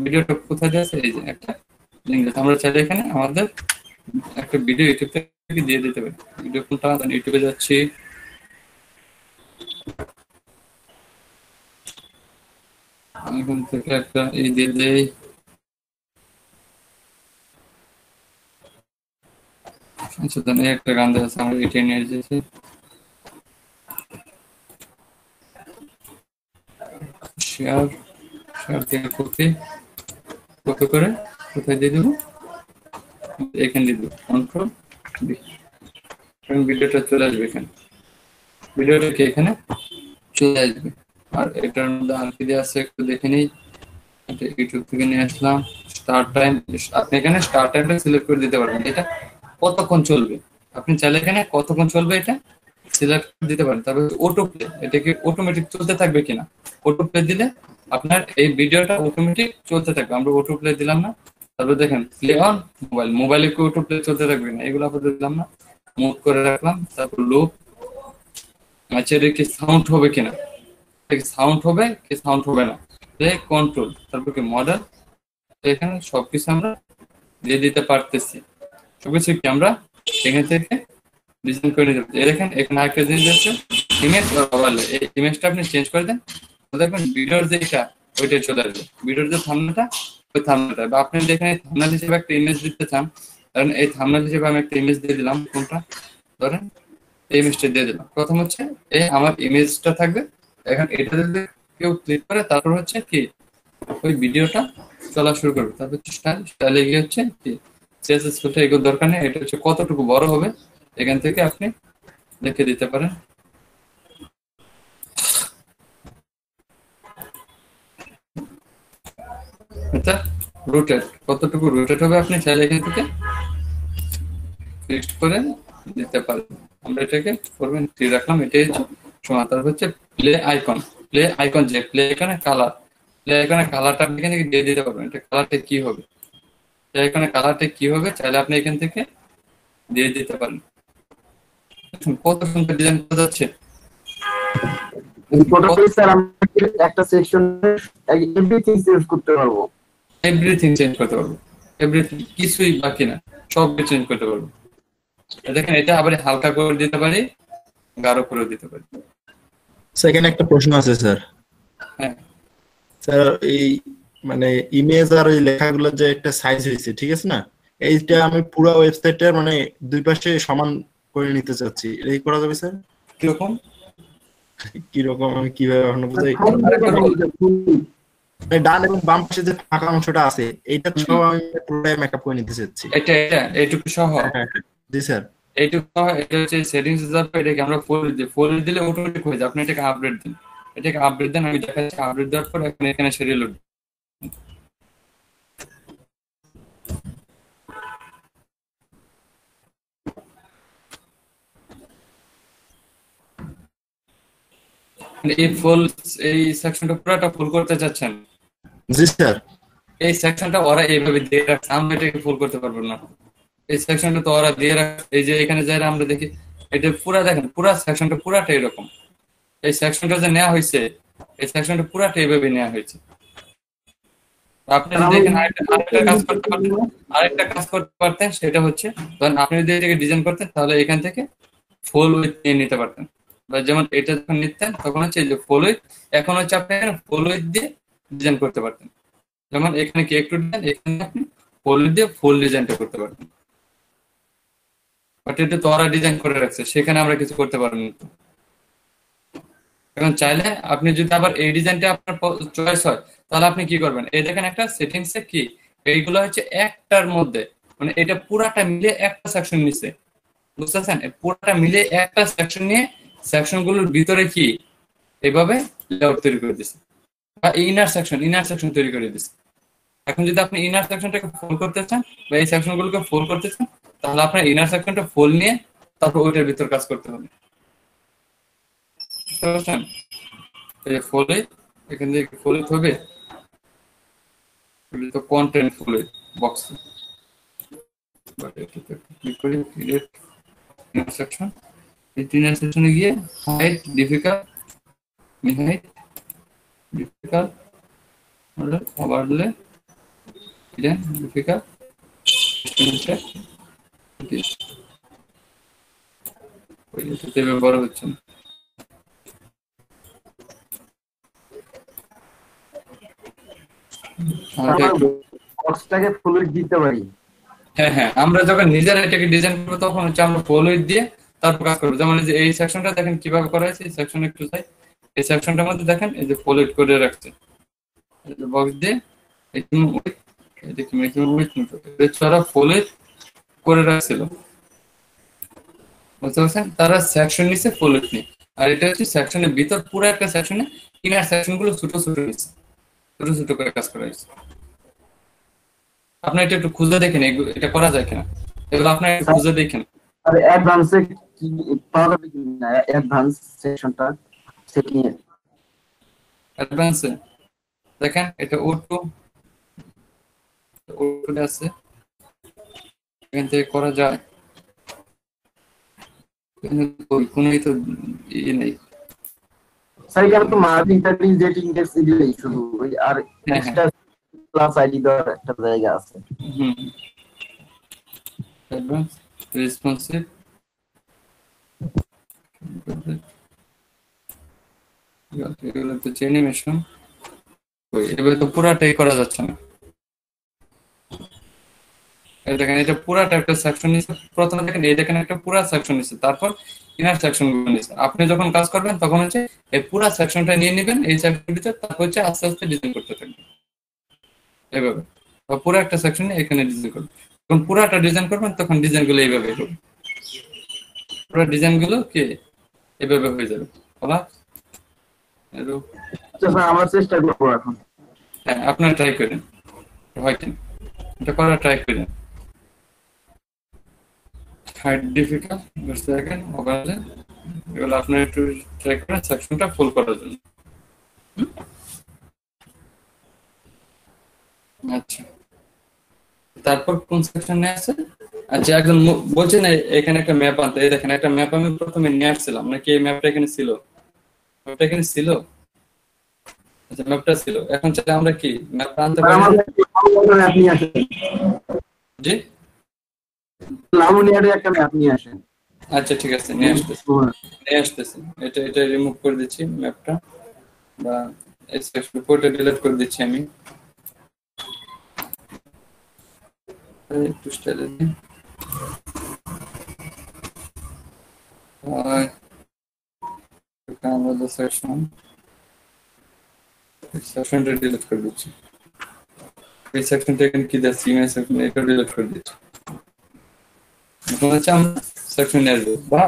ভিডিওটা কোথায় আছে এই যে একটা লিঙ্ক আছে। আমরা চাইলে এখানে আমাদের একটা ভিডিও ইউটিউব থেকে দিয়ে দিতে পারি। ভিডিও কোনটা, ইউটিউবে যাচ্ছি, এখান থেকে একটা এই দিয়ে দেই। আচ্ছা তাহলে এই একটা গান দেওয়া আছে, আমরা এটা নিয়ে এসেছি। শেয়ার, শেয়ার থেকে কপি, কপি করে কোথায় দিয়ে দেবো, এখানে দিয়ে দেবো, কন্ট্রোল ডি। এখন ভিডিওটা চলে আসবে এখানে, ভিডিওটা কি এখানে চলে আসবে। আর এটার মধ্যে আর কি দেওয়া আছে একটু দেখে নিই। এটা ইউটিউব থেকে নিয়ে আসলাম। স্টার্ট টাইম, আপনি এখানে স্টার্ট টাইমটা সিলেক্ট করে দিতে পারবেন, এটা কতক্ষণ চলবে। আপনি চাইলে এখানে কতক্ষণ চলবে এটা সিলেক্ট করে দিতে পারেন। তারপর অটো প্লে, এটা কি অটোমেটিক চলতে থাকবে কিনা। অটো প্লে দিলে আপনার এই ভিডিওটা অটোমেটিক চলতে থাকবে। আমরা অটো প্লে দিলাম না। তারপর দেখেন প্লে অন মোবাইল, মোবাইলে কি অটো প্লে চলতে থাকবে না, এগুলো আপাতত দিলাম না, মুভ করে রাখলাম। তারপর লুপ, আচ্ছা এটা কি সাউন্ড হবে কিনা, সাউন্ড হবে কি সাউন্ড হবে না, কন্ট্রোল, তারপর কি মডেল। এখানে সবকিছু আমরা দিয়ে দিতে পারতেছি, সবকিছু কি আমরা এখান থেকে ডিজাইন করে নিতে পারছি। দেখেন এখানে আরেকটা জিনিস আছে, ইমেজ ওভারলে। এই ইমেজটা আপনি চেঞ্জ করে দেন, দেখবেন ভিডিওর যেটা ওইটাই চলে আসবে, ভিডিওর যে থাম্বনেলটা ওই থাম্বনেলটা। বা আপনি এখানে থাম্বনেল হিসেবে একটা ইমেজ দিতে চান, কারণ এই থাম্বনেল হিসেবে আমি একটা ইমেজ দিয়ে দিলাম, কোনটা ধরেন এই ইমেজটা দিয়ে দিলাম। প্রথম হচ্ছে এই আমার ইমেজটা থাকবে। এখন এটা যদি কেউ ক্লিক করে তারপর হচ্ছে কি ওই ভিডিওটা চলা শুরু করবে। তারপর হচ্ছে স্টাইল, স্টাইলে গিয়ে হচ্ছে কি সিএসএস ফিল্টার এগুলো দরকার নেই, এটা হচ্ছে কতটুকু বড় হবে এখান থেকে আপনি দেখে দিতে পারেন। এটা রোটেট, কতটুকু রোটেট হবে আপনি চাইলে এখান থেকে ফিক্সড করে দিতে পারেন। আমরা এটাকে করবেন 3 রাখলাম, এটাই হচ্ছে সমান। তারপর হচ্ছে প্লে আইকন, প্লে আইকন যে প্লে আইকনের কালার, প্লে আইকনের কালারটা আপনি এখান থেকে দিয়ে দিতে পারবেন। এটা কালারটা কি হবে, প্লে আইকনের কালারটা কি হবে চাইলে আপনি এখান থেকে দিয়ে দিতে পারেন। কত সুন্দর ডিজাইন করা যাচ্ছে। এই প্রোটোকলে স্যার আমরা একটা সেকশনে এভরিথিং চেঞ্জ করতে পারবো। এভরিথিং চেঞ্জ করতে পারবো, এভরিথিং, কিছুই বাকি না, সব কিছু চেঞ্জ করতে পারবো। দেখেন এটা আবার হালকা করে দিতে পারি, গাঢ় করে দিতে পারি। সেকেন্ড একটা প্রশ্ন আছে স্যার। হ্যাঁ স্যার এই মানে ইমেজ আর ওই লেখাগুলোর যে একটা সাইজ হয়েছে, ঠিক আছে না, এইটা আমি পুরো ওয়েবসাইটের মানে দুই পাশে সমান করে নিতে চাচ্ছি, এটা কি করা যাবে স্যার? কিরকম, কিরকম আমি কিভাবে এখনো বুঝাই, মানে ডান এবং বাম পাশে যে ফাঁকা অংশটা আছে এইটা সহ আমি পুরোটাই মেকআপ করে নিতে চাচ্ছি। এটা এটা এইটুকু সহ, হ্যাঁ হ্যাঁ হ্যাঁ। জি স্যার। এইটুকু সহ। এটা হচ্ছে সেটিংস যাবে, এটাকে আমরা ফোল্ড দিই, ফোল্ড দিলে অটোমেটিক হয়ে যায়। আপনি এটাকে আপডেট দিন, এটাকে আপডেট দেন, আমি দেখাচ্ছি। আপডেট দেওয়ার পর এখন এখানে সেরিয়ে লোড, এই ফুল, এই সেকশনটা পুরোটা ফুল করতে চাচ্ছেন। জি স্যার। এই সেকশনটা ওরা এইভাবে দিয়ে রাখছে, আমরা এটাকে ফুল করতে পারবো না। এই সেকশনটা তো ওরা দিয়ে রাখছে, এই যে এখানে যাই আমরা দেখি এটা পুরা, দেখেন পুরা সেকশনটা পুরাটা এরকম। এই সেকশনটা যে নেওয়া হয়েছে, এই সেকশনটা পুরাটা এইভাবে নেওয়া হয়েছে। আপনি যদি এখানে আরেকটা কাজ করতে পারতেন, আরেকটা কাজ করতে পারতেন, সেটা হচ্ছে ধরেন আপনি যদি এটাকে ডিজাইন করতেন তাহলে এখান থেকে ফুল উইথ নিয়ে নিতে পারতেন। বা যেমন এটা যখন নিতেন তখন হচ্ছে এই যে ফুল উইথ, এখন হচ্ছে আপনি এখানে ফুল উইথ দিয়ে ডিজাইন করতে পারতেন। যেমন এখানে কি একটু ডিজাইন, এখানে আপনি ফুল উইথ দিয়ে ফুল ডিজাইনটা করতে পারতেন। বাট এটা তো ওরা ডিজাইন করে রাখছে, সেখানে আমরা কিছু করতে পারবো না। এখন চাইলে আপনি যদি আবার এই ডিজাইনটা আপনার চয়েস হয় তাহলে আপনি কি করবেন, এই দেখেন একটা সেটিংসে কি এইগুলো হচ্ছে একটার মধ্যে, মানে এটা পুরাটা মিলে একটা সেকশন নিছে, বুঝতেছেন? পুরাটা মিলে একটা সেকশন নিয়ে সেকশন গুলোর ভিতরে কি এইভাবে লেআউট তৈরি করে দিছে, বা ইনার সেকশন, ইনার সেকশন তৈরি করে দিছে। এখন যদি আপনি ইনার সেকশনটাকে ফোল করতে চান বা এই সেকশন গুলোকে ফোল করতে চান, তাহলে আপনার ইনার সেকশনটা ফোল নিয়ে তারপর ওইটার ভিতর কাজ করতে হবে, বুঝতে পারছেন? এই ফলে এখান থেকে ফলে হবে, তো কন্টেন্ট ফলে বক্স, বাট এটাতে ক্লিক করি ক্রিয়েট ইন্টারসেকশন। এই ইন্টারসেকশনে গিয়ে height difficult, height difficult model overlay design difficult এটাতে ব্যবহার হচ্ছে না। বক্সটাকে ফ্লুইড দিতে পারি। হ্যাঁ হ্যাঁ, আমরা যখন নিজেরা এটাকে ডিজাইন করবো তখন হচ্ছে আমরা ফ্লুইড দিয়ে তারপর কাজ করবো। যেমন এই যে এই সেকশনটা দেখেন কিভাবে করা হয়েছে, এই সেকশন একটু চাই, এই সেকশনটার মধ্যে দেখেন এই যে ফ্লুইড করে রাখছে বক্স দিয়ে, এছাড়া ফ্লুইড করে রাখছিল, বুঝতে পারছেন? তারা সেকশন নিচ্ছে ফ্লুইড নিয়ে, আর এটা হচ্ছে সেকশনের ভিতর পুরো একটা সেকশনে ইনার সেকশন গুলো ছোট ছোট নিচ্ছে, ছোট ছোট করে কাজ করা হয়েছে। আপনার এটা একটু খুঁজে দেখেন এটা করা যায় কিনা, এগুলো আপনার একটু খুঁজে দেখেন। আর অ্যাডভান্সে কি পাওয়া যাবে কি না, অ্যাডভান্স সেকশনটা সেটিং এ? অ্যাডভান্সে দেখেন এটা O2 আছে, এখান থেকে করা যায়, কোনোই তো নেই। স্যার এখানে তো মার্জিন টার্জিন জেট ইন্ডেক্স দিলেই শুধু ওই, আর হ্যাঁ এক্সট্রা ক্লাস আইডি দেওয়ার একটা জায়গা আছে। হুম, অ্যাডভান্স রেসপন্সিভ, এগুলো তো অ্যানিমেশন, এবার তো পুরাটাই করা যাচ্ছে না। এই দেখেন এটা পুরাটা একটা সেকশন নিচ্ছে, প্রথমে দেখেন এই দেখেন একটা পুরা সেকশন নিচ্ছে, তারপর ইনার সেকশন গুলো নিচ্ছে। আপনি যখন কাজ করবেন তখন হচ্ছে এই পুরা সেকশনটা নিয়ে নেবেন এই সেকশন ভিতর, তারপর হচ্ছে আস্তে আস্তে ডিজাইন করতে থাকবেন এইভাবে, বা পুরো একটা সেকশনে এখানে ডিজাইন করবেন। যখন পুরাটা ডিজাইন করবেন তখন ডিজাইন গুলো এইভাবে হবে, পুরো ডিজাইন গুলো কি এইভাবে হয়ে যাবে। বলা আচ্ছা স্যার, আমার চেষ্টা করবো এখন। হ্যাঁ, আপনারা ট্রাই করেন, হয় কিনা এটা করা ট্রাই করেন। হাইট ডিফিকাল্ট সেকেন্ড ওভারে, এগুলো আপনার একটু ট্রাই করেন সেকশনটা ফুল করার জন্য। আচ্ছা, তারপর কোন সেকশনে আছে? আচ্ছা, একজন বলছেন এখানে একটা ম্যাপ আনতে, এই দেখেন একটা ম্যাপ আমি প্রথমে নিয়ে আসছিলাম নাকি, এই ম্যাপটা এখানে ছিল, ম্যাপটা এখানে ছিল, আচ্ছা ম্যাপটা ছিল, এখন চাইলে আমরা কি ম্যাপটা আনতে স্যার পারি না? আমার আপনি আসেন, জি লাউনিয়ারে একটা ম্যাপ নিয়ে আসেন। আচ্ছা ঠিক আছে, নিয়ে আসতেছি, এটা রিমুভ করে দিচ্ছি ম্যাপটা, বা রিপোর্টে ডিলিট করে দিচ্ছি আমি, একটু স্টাইলে দিই। আমাদের সেকশনটা ডিলিট করে দিচ্ছি, এই সেকশনটা এখানে কি দিচ্ছি, ইমেজ সেকশন, এটা ডিলিট করে দিচ্ছি। এখন হচ্ছে আমরা সেকশন নিয়ে আসবো, বা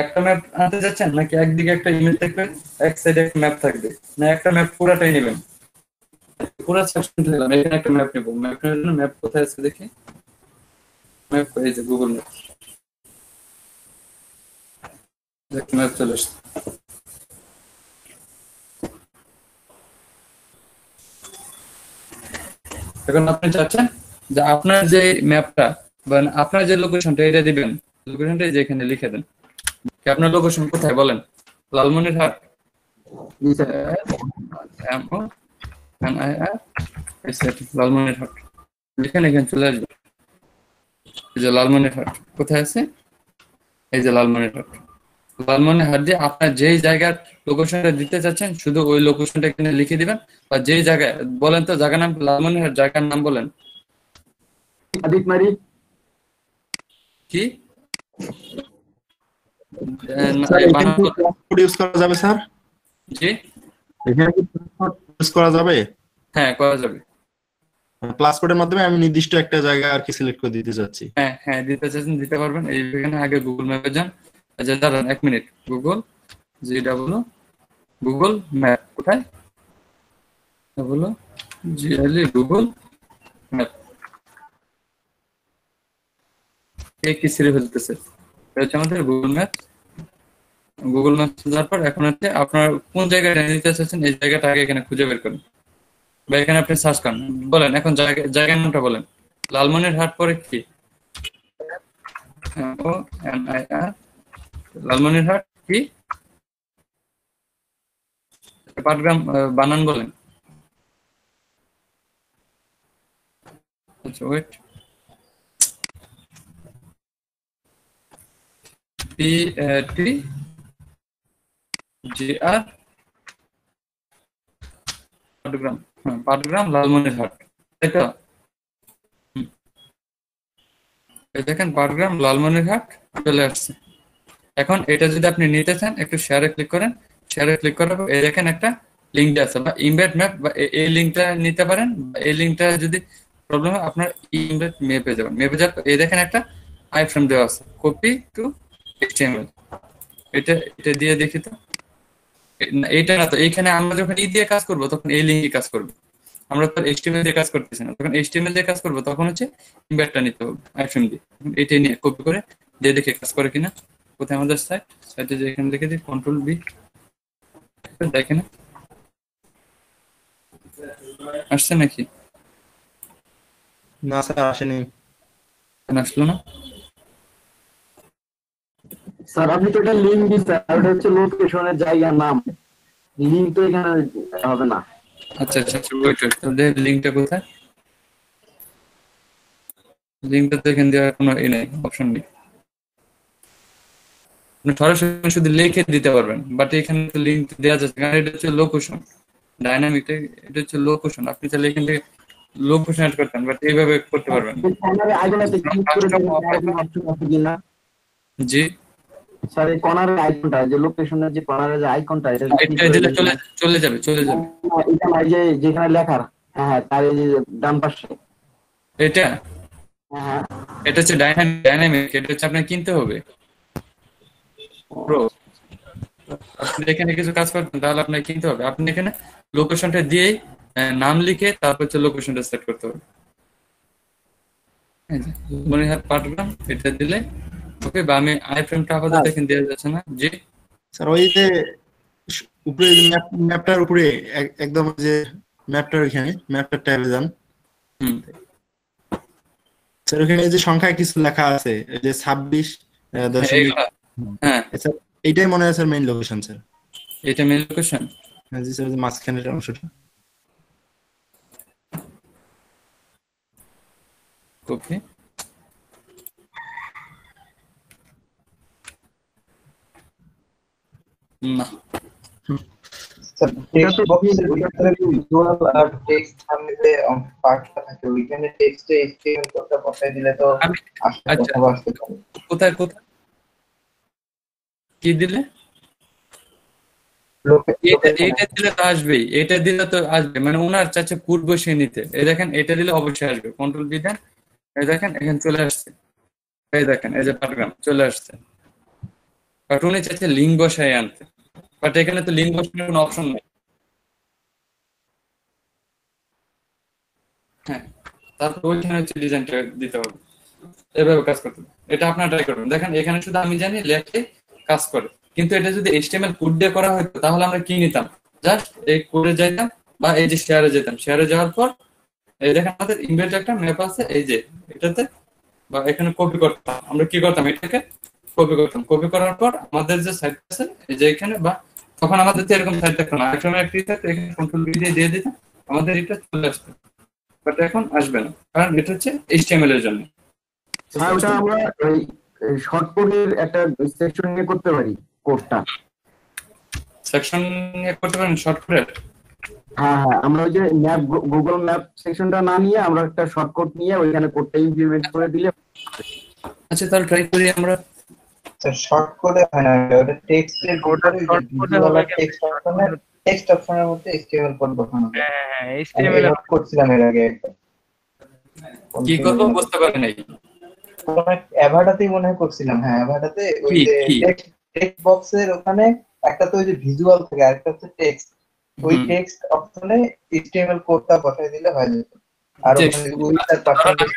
একটা ম্যাপ আনতে যাচ্ছেন নাকি একদিকে একটা ইমেজ থাকবে এক সাইডে একটা ম্যাপ থাকবে, না একটা ম্যাপ পুরাটাই নেবেন? পুরো সেকশন দিলাম, এখানে একটা ম্যাপ নেবো, ম্যাপ নেওয়ার জন্য ম্যাপ কোথায় আছে দেখি, ম্যাপ এই যে গুগল ম্যাপ, ম্যাপ চলে আসছে। এখন আপনি চাচ্ছেন যে আপনার যে ম্যাপটা বা আপনার যে লোকেশনটা এটা দিবেন, লোকেশনটা যেখানে লিখে দেন, আপনার লোকেশন কোথায় বলেন? লালমনিরহাট, লালমনিরহাট লিখেন, এখানে চলে আসবে। এই যে লালমনিরহাট কোথায় আছে, এই যে লালমনিরহাট, লালমনিরহাট দিয়ে আপনার যেই জায়গার লোকেশনটা দিতে চাচ্ছেন শুধু ওই লোকেশনটা এখানে লিখে দিবেন, বা যেই জায়গায় বলেন তো জায়গার নাম, লালমনিরহাট জায়গার নাম বলেন আদিতমারি। কি? স্যার এখানে কি কোড ইউজ করা যাবে স্যার? জি এখানে কি কোড ইউজ করা যাবে? হ্যাঁ করা যাবে, প্লাস কোডের মাধ্যমে আমি নির্দিষ্ট একটা জায়গা আর কি সিলেক্ট করে দিতে চাচ্ছি। হ্যাঁ হ্যাঁ দিতে চাচ্ছেন দিতে পারবেন। এইখানে আগে গুগল ম্যাপে যান, আচ্ছা দাঁড়ান 1 মিনিট, গুগল ম্যাপ কোথায়, বলো গুগল ম্যাপ, কি সিরে ফেলতেছে, এটা হচ্ছে আমাদের গুগল ম্যাপ। গুগল ম্যাপ যাওয়ার পর এখন হচ্ছে আপনার কোন জায়গায় নিতে চাচ্ছেন এই জায়গাটা আগে এখানে খুঁজে বের করুন, বা এখানে আপনি সার্চ করেন, বলেন এখন জায়গার নামটা বলেন। লালমনিরহাট পরে কি, LMONIR, লালমনিরহাট কি পাটগ্রাম, বানান বলেন। আচ্ছা ওয়েট, PATGR পাটগ্রাম, হ্যাঁ, পাটগ্রাম লালমনিরহাট, তাই তো? হুম, এই দেখেন পাটগ্রাম লালমনিরহাট চলে আসছে। এখন এটা যদি আপনি নিতে চান একটু শেয়ারে ক্লিক করেন। শেয়ারে ক্লিক করার পর এই দেখেন একটা লিঙ্ক আছে বা ইমবেড ম্যাপ, বা এই লিঙ্কটা নিতে পারেন। এই লিঙ্কটা যদি প্রবলেম হয় আপনার ইমবেড ম্যাপে যাবেন। ম্যাপে যাওয়ার পর এই দেখেন একটা আই ফ্রেম দেওয়া আছে, কপি টু এইচটিএমএল। এটা এটা দিয়ে দেখি তো। এইটা না তো, এইখানে আমরা যখন দিয়ে কাজ করব তখন এই লিঙ্কে কাজ করবে। আমরা তো এইচটিএমএল দিয়ে কাজ করতেছি না, তখন এইচটিএমএল দিয়ে কাজ করবো তখন হচ্ছে ইমবেডটা নিতে হবে আইফ্রেম দিয়ে। এইটাই নিয়ে কপি করে দিয়ে দেখে কাজ করে কিনা। কোথায় আমাদের সাইটে যে এখানে লিখে দিই কন্ট্রোল বি, দেখে না আসছে নাকি? না স্যার আসেনি। আসলো না। স্যার আপনি তো একটা লিঙ্ক দিচ্ছেন, আর ওটা হচ্ছে লোকেশনের জায়গার নাম, লিঙ্ক তো এখানে হবে না। আচ্ছা আচ্ছা আচ্ছা, ওয়েট ওয়েট, তাহলে লিঙ্কটা কোথায়? লিঙ্কটা তো এখানে দেওয়ার কোনো নেই, অপশন নেই। আপনি সরাসরি শুধু লিখে দিতে পারবেন, বাট এখানে তো লিঙ্ক দেওয়া যাচ্ছে, কারণ এটা হচ্ছে লোকেশন ডাইনামিক, এটা হচ্ছে লোকেশন। আপনি চাইলে এখান থেকে লোকেশন অ্যাড করতেন, বাট এইভাবে করতে পারবেন না। কর্নারে আইকনটাতে ক্লিক করে দেখেন আর কোনো অপশন আছে কিনা। জি, স্যার এই কর্নারের আইকনটা, যে লোকেশনের যে কর্নারের যে আইকনটা, এটা ক্লিক এটা করে দিলে দেখেন। চলে যাবে চলে যাবে। এটা নাই যে যেখানে লেখার, হ্যাঁ হ্যাঁ, তার এই যে ডান পাশে। এটা হ্যাঁ হ্যাঁ। এটা হচ্ছে ডাইনামিক, এটা হচ্ছে আপনাকে কিনতে হবে প্রো। আপনি এখানে কিছু কাজ করতেন তাহলে আপনাকে কিনতে হবে। আপনি এখানে লোকেশনটা দিয়েই নাম লিখে তারপর হচ্ছে লোকেশনটা সেট করতে হবে। এই যে মনিহাট পাটগ্রাম, এটা দিলে ওকে। বা আমি আই ফ্রেমটা আপাতত দেখেন দেওয়া যাচ্ছে না। জি স্যার ওই যে উপরে ম্যাপটার উপরে একদম যে ম্যাপটার এখানে ম্যাপটার ট্যাবে যান। হুম, স্যার ওখানে এই যে সংখ্যায় কিছু লেখা আছে, এই যে 26 হ্যাঁ দশমিক। এইগুলা, হ্যাঁ স্যার এইটাই মনে হয় স্যার মেইন লোকেশন স্যার। এটা মেন লোকেশন। হ্যাঁ জি স্যার, যে মাঝখানের অংশটা। ওকে, না স্যার টেক্সট বক্সের ভিতরে ভিজুয়াল আর টেক্সট সামনে যে পার্টটা থাকে ওইখানে টেক্সটে এইচটিএমএল কোডটা বসাই দিলে তো আমি আসলে আচ্ছা কথা আসতে পারে। কোথায় কোথায় কি দিলে? এটা দিলে তো আসবেই, এটা দিলে তো আসবে, মানে ওনার চাচ্ছে কোড বসিয়ে নিতে। এই দেখেন এটা দিলে অবশ্যই আসবে, কন্ট্রোল বি দেন। এই দেখেন এখানে চলে আসছে, এই দেখেন এই যে পাটগ্রাম চলে আসছে। বাট উনি চাচ্ছে লিঙ্ক বসায় আনতে, বাট এখানে তো লিঙ্ক বসানোর কোনো অপশন নেই। হ্যাঁ, তারপর ওইখানে হচ্ছে ডিজাইনটা দিতে হবে, এভাবে কাজ করতে হবে। এটা আপনারা ট্রাই করবেন। দেখেন এখানে শুধু আমি জানি লেখে কাজ করে, কিন্তু এটা যদি এইচটিএমএল কোড দিয়ে করা হতো তাহলে আমরা কি নিতাম, জাস্ট এই কোডে যাইতাম বা এই যে শেয়ারে যেতাম। শেয়ারে যাওয়ার পর এই দেখেন আমাদের ইমেজ একটা ম্যাপ আছে, এই যে এটাতে বা এখানে কপি করতাম। আমরা কি করতাম, এটাকে কপি করতাম। কপি করার পর আমাদের যে সাইট আছে এই যে এখানে, বা তখন আমাদের তো এরকম সাইট থাকতো না, এখন একটি থাকতো, এখানে কন্ট্রোল বি দিয়ে দিতাম, আমাদের এটা চলে আসতো। বাট এখন আসবে না, কারণ এটা হচ্ছে এইচটিএমএল এর জন্য। হ্যাঁ ওটা আমরা এই শর্ট কোডের একটা সেকশন নিয়ে করতে পারি কোডটা। সেকশন করতে পারেন শর্টকাট। হ্যাঁ হ্যাঁ, আমরা ওই যে ম্যাপ, গুগল ম্যাপ সেকশনটা না নিয়ে আমরা একটা শর্টকাট নিয়ে ওইখানে কোডটা ইমপ্লিমেন্ট করে দিলে। আচ্ছা তাহলে ট্রাই করি আমরা। স্যার শর্ট কোডে হয় না, ওটা টেক্সটের ভিতরে ভিজুয়াল আর টেক্সট অপশনের মধ্যে এইচটিএমএল কোড বসানো যায়। হ্যাঁ আমি এইচটিএমএল এরকম করছিলাম এর আগে একবার। কি করবো বুঝতে পারি নাই। কোন এক অ্যাভাটাতেই মনে হয় করছিলাম। হ্যাঁ অ্যাভাটাতে ওই যে কি? টেক্সট বক্সের ওখানে একটা তো ওই যে ভিজুয়াল থাকে আর একটা হচ্ছে টেক্সট। ওই টেক্সট অপশনে এইচটিএমএল কোডটা বসাই দিলে হয়ে যেত। আর ওখানে উইথ পার্সেন্টেজ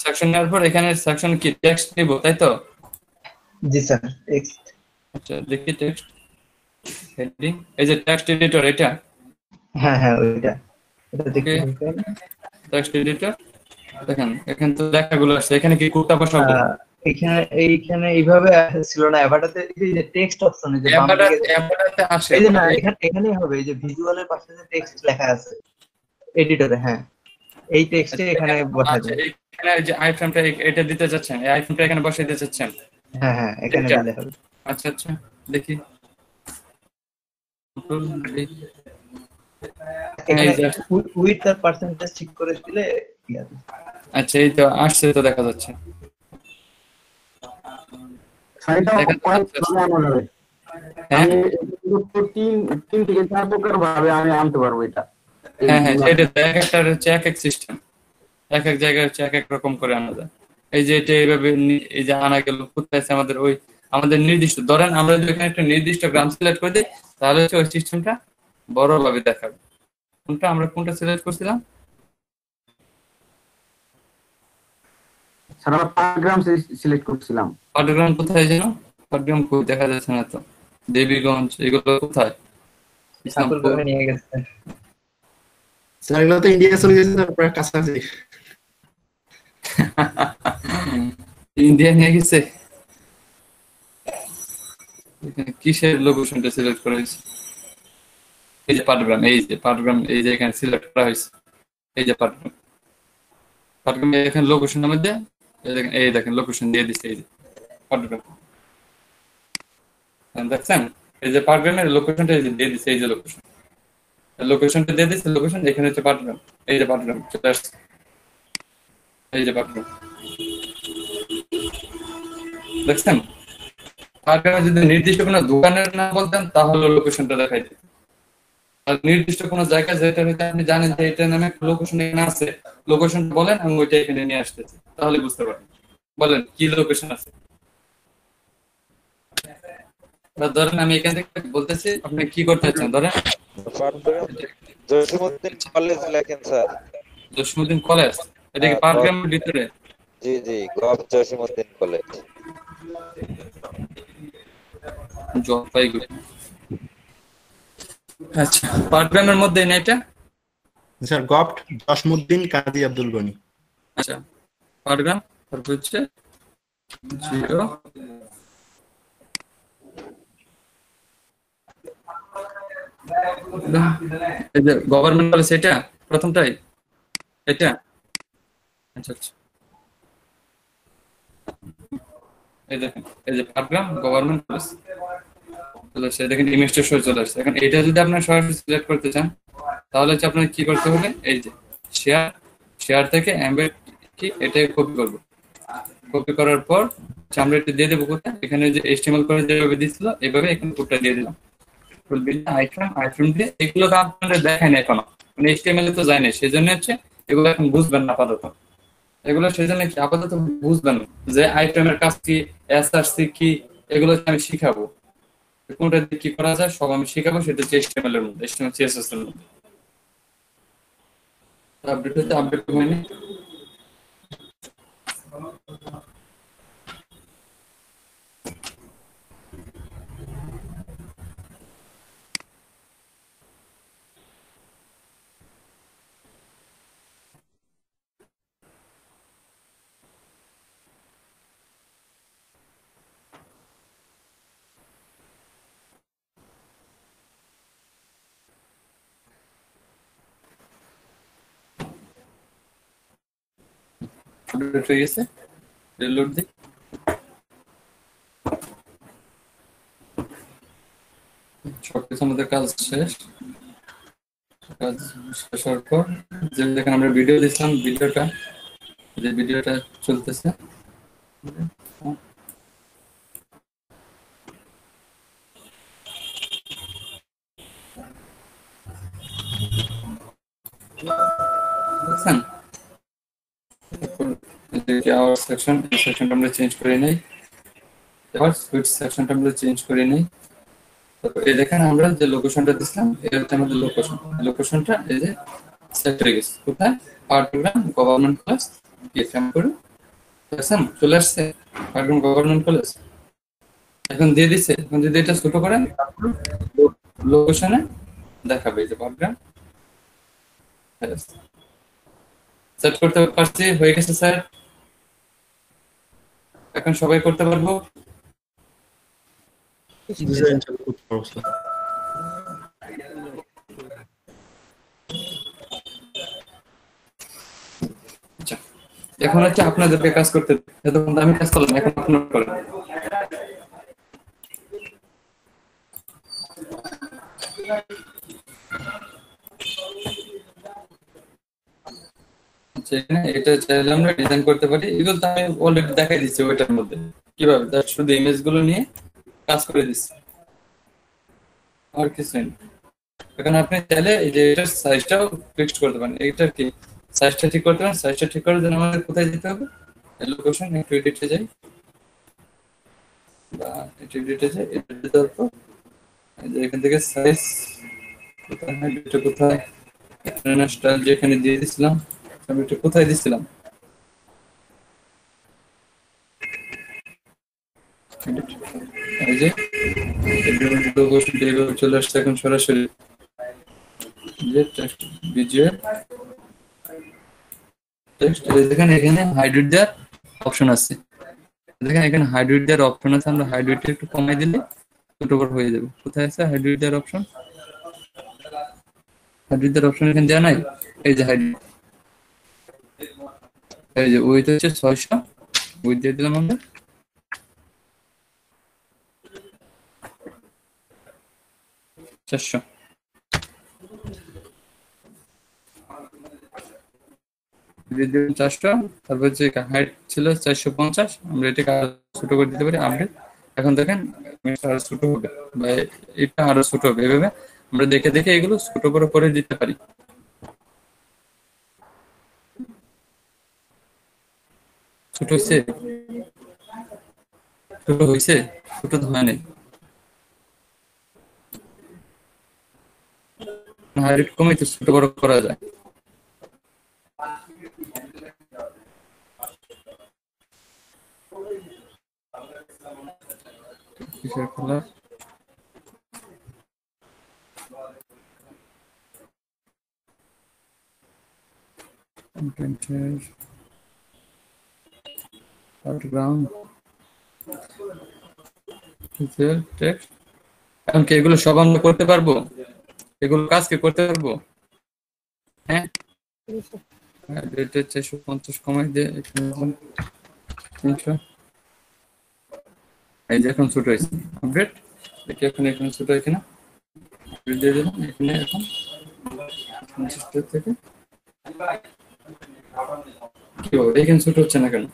সেকশন নেওয়ার পর এখানে সেকশন কি টেক্সট নিব, তাই তো? জি স্যার টেক্সট। আচ্ছা দেখি টেক্সট হেডিং, এই যে টেক্সট এডিটর, এটা হ্যাঁ হ্যাঁ ওইটা, এটা দেখতে Okay. হবে। টেক্সট এডিটর দেখেন এখানে তো লেখাগুলো আছে, এখানে কি কোডটা বসাবো? এইখানে এইভাবে ছিল না অ্যাভাটাতে, এই যে টেক্সট অপশনে যে বাম দিকে এমবেডাতে আসে। এই যে না এখানেই হবে, এই যে ভিজুয়ালের পাশে যে টেক্সট লেখা আছে এডিটরে। হ্যাঁ এই টেক্সটে এখানে বসা আচ্ছা যায়। এখানে যে আইফ্রেমটা এটা দিতে যাচ্ছেন, এই আইফ্রেমটা এখানে বসাই দিতে চাচ্ছেন। হ্যাঁ হ্যাঁ এখানে এটা? দিলে হবে। আচ্ছা আচ্ছা দেখি। এখানে এই যে উইথ আর পার্সেন্টেজ ঠিক করে দিলে ঠিক আছে। আচ্ছা এই তো আসছে, তো দেখা যাচ্ছে। সাইডটা দেখা কয়েক যাচ্ছে। ভাবে আনা যাবে। হ্যাঁ আমি তো তিন থেকে 4 প্রকার ভাবে আমি আনতে পারবো এটা। এই হ্যাঁ হ্যাঁ, সেটা তো এক একটার হচ্ছে এক এক সিস্টেম, এক এক জায়গায় হচ্ছে এক এক রকম করে আনা যায়। এই যে এটা এইভাবে এই যে আনা গেল কোথায় আছে আমাদের ওই আমাদের নির্দিষ্ট, ধরেন আমরা যদি এখানে একটা নির্দিষ্ট গ্রাম সিলেক্ট করে দিই, তাহলে হচ্ছে ওই সিস্টেমটা বড়ভাবে দেখাবে। কোনটা সিলেক্ট করছিলাম? সারা 5 গ্রাম সিলেক্ট করছিলাম। পাটগ্রাম কোথায় যেন? পাটগ্রাম কই দেখা যাচ্ছে না তো। দেবীগঞ্জ এগুলো কোথায়? ইসলামপুর। ঠাকুরগাঁও নিয়ে গেছে। স্যার এগুলো তো ইন্ডিয়া চলে গেছে, তারপরে কাছাকাছি। ইন্ডিয়া নিয়ে গেছে। এখানে কিসের লোকেশনটা সিলেক্ট করা হয়েছে? এই যে পাটগ্রাম, এই যে এখানে সিলেক্ট করা হয়েছে। এই যে পাটগ্রাম এখানে লোকেশনের মধ্যে এই দেখেন লোকেশন দিয়ে দিচ্ছে। এই যে পাটগ্রাম দেখছেন, এই যে পাটগ্রামের লোকেশনটা এই যে দিয়ে দিচ্ছে। এই যে লোকেশনটা দিয়ে দিচ্ছে, লোকেশন এখানে হচ্ছে পাটগ্রাম। এই যে পাটগ্রাম চলে আসছে। এই যে পাটগ্রাম দেখছেন। পাটগ্রামে যদি নির্দিষ্ট কোনো দোকানের নাম বলতেন তাহলে লোকেশনটা দেখাই দিত। আর নির্দিষ্ট কোনো জায়গা যেটা হয়তো আপনি জানেন যে এটা নামে লোকেশন এখানে আছে, লোকেশনটা বলেন, আমি ওইটা এখানে নিয়ে আসতেছি, তাহলে বুঝতে পারবেন। বলেন কি লোকেশন আছে। বা ধরেন আমি এখান থেকে বলতেছি, আপনি কি করতে চাচ্ছেন, ধরেন জসীমউদ্দিন কলেজ লেখেন স্যার। জসীমউদ্দিন কলেজ, এটা কি পাটগ্রামের ভিতরে? জি জি, গভ জসীমউদ্দিন কলেজ। জলপাইগুড়ি। আচ্ছা, পাটগ্রামের মধ্যে না এটা? স্যার গভট জসমউদ্দিন কাজী আব্দুল গনি। আচ্ছা, পাটগ্রাম, তারপর হচ্ছে 0 এই যে গভর্নমেন্ট কলেজ, এটা প্রথমটাই এটা। আচ্ছা আচ্ছা, এই দেখেন, এই যে পাটগ্রাম গভর্নমেন্ট কলেজ চলে আসছে। দেখেন ইমেজটা শো চলে আসছে। এখন এটা যদি আপনার সরাসরি সিলেক্ট করতে চান, তাহলে হচ্ছে আপনার কি করতে হবে, এই যে শেয়ার থেকে এমবেড কি এটাই কপি করবো। কপি করার পর আমরা এটা দিয়ে দেবো কোথায়, এখানে যে HTML করে যেভাবে দিচ্ছিল এইভাবে এখানে কোডটা দিয়ে দিলাম। আইফ্রেম দিয়ে এগুলো তো আপনাদের দেখায় না এখনো, মানে HTML এ তো যায় না, সেই জন্য হচ্ছে এগুলো এখন বুঝবেন না আপাতত। এগুলো সেই জন্য কি আপাতত বুঝবেন যে আইফ্রেম এর কাজ কি, এসআরসি কি, এগুলো আমি শিখাবো। কোনটা দিয়ে কি করা যায় সব আমি শিখাবো, সেটা হচ্ছে HTML এর মধ্যে, HTML CSS এর মধ্যে। আপডেট হয়নি। আপডেট হয়ে গেছে, রিলোড দিই। সবকিছু আমাদের কাজ শেষ। কাজ শেষ হওয়ার পর যে দেখেন আমরা ভিডিও দিচ্ছিলাম, ভিডিওটা চলতেছে। দেখছেন আওয়ার সেকশনটা আমরা চেঞ্জ করে নেই। এবার সুইচ সেকশনটা আমরা চেঞ্জ করে নেই। তারপর এই দেখেন আমরা যে লোকেশনটা দিছিলাম, এটা হচ্ছে আমাদের লোকেশনটা এই যে সেট হয়ে গেছে। কোথায়? Patgram government college. এখানে করে দেখছেন চলে আসছে পাটগ্রাম গভর্নমেন্ট কলেজ। এখন দিয়ে দিচ্ছে, এখন যদি এটা ছোট করেন লোকেশনে দেখাবে এই যে পাটগ্রাম। সেট করতে পারছি, হয়ে গেছে স্যার। এখন সবাই করতে পারবো। আচ্ছা, এখন হচ্ছে আপনাদেরকে কাজ করতে, এতক্ষণ আমি কাজ করলাম, এখন আপনারা করেন। আচ্ছা এখানে এটা চাইলে আমরা ডিজাইন করতে পারি, এগুলো তো আমি অলরেডি দেখাই দিচ্ছি ওইটার মধ্যে কিভাবে, জাস্ট শুধু ইমেজ গুলো নিয়ে কাজ করে দিচ্ছি, আর কিছু নেই। এখানে আপনি চাইলে এই যে এটার সাইজটাও ফিক্সড করতে পারেন, এইটার কি সাইজটা ঠিক করতে পারেন। সাইজটা ঠিক করার জন্য আমাদের কোথায় যেতে হবে, লোকেশন, একটু এডিটে যাই বা একটু এডিটে যাই, এডিটে যাওয়ার পর এই যে এখান থেকে সাইজ কোথায়, এটা কোথায়, স্টাইল যেখানে দিয়ে দিছিলাম, আমি এটা কোথায় দিছিলাম, এই যে লোকেশন এইভাবে চলে আসছে এখন সরাসরি যে টেক্সট ভিজুয়াল টেক্সট। দেখেন এখানে হাইড্রোড দেওয়ার অপশন আছে, দেখেন এখানে হাইড্রোড দেওয়ার অপশন আছে, আমরা হাইড্রোডটা একটু কমাই দিলে ছোট বড় হয়ে যাবে। কোথায় আছে হাইড্রোড দেওয়ার অপশন, হাইড্রোড দেওয়ার অপশন এখানে দেওয়া নাই, এই যে হাইড্রোড, এই যে উইথ হচ্ছে 600, উইথ দিয়ে দিলাম আমরা 400, দিয়ে দিলাম 400। তারপর হচ্ছে হাইট ছিল 450, আমরা এটাকে আরো ছোট করে দিতে পারি আপডেট। এখন দেখেন এটা আরো ছোট হবে বা এটা আরো ছোট হবে, এভাবে আমরা দেখে দেখে এগুলো ছোট বড় করে দিতে পারি। ছোট হয়েছে, ছোট হয়েছে, ছোট তো হয় নাই, হাইট কমে তো ছোট বড় করা যায়। কিসের কালার, কন্টেন্টের ব্যাকগ্রাউন্ড, ভিজুয়াল টেক্সট। এখন কি এগুলো সব আমরা করতে পারবো, এগুলো কাজ কি করতে পারবো? হ্যাঁ, এটা 450 কমাই দিয়ে এখানে 300, এই যে এখন ছোট হয়েছে আপডেট, দেখি এখন এখানে ছোট হয়েছে না, দিয়ে দিলাম এখানে এখন 50 থেকে কি হবে, এখানে ছোট হচ্ছে না কেন?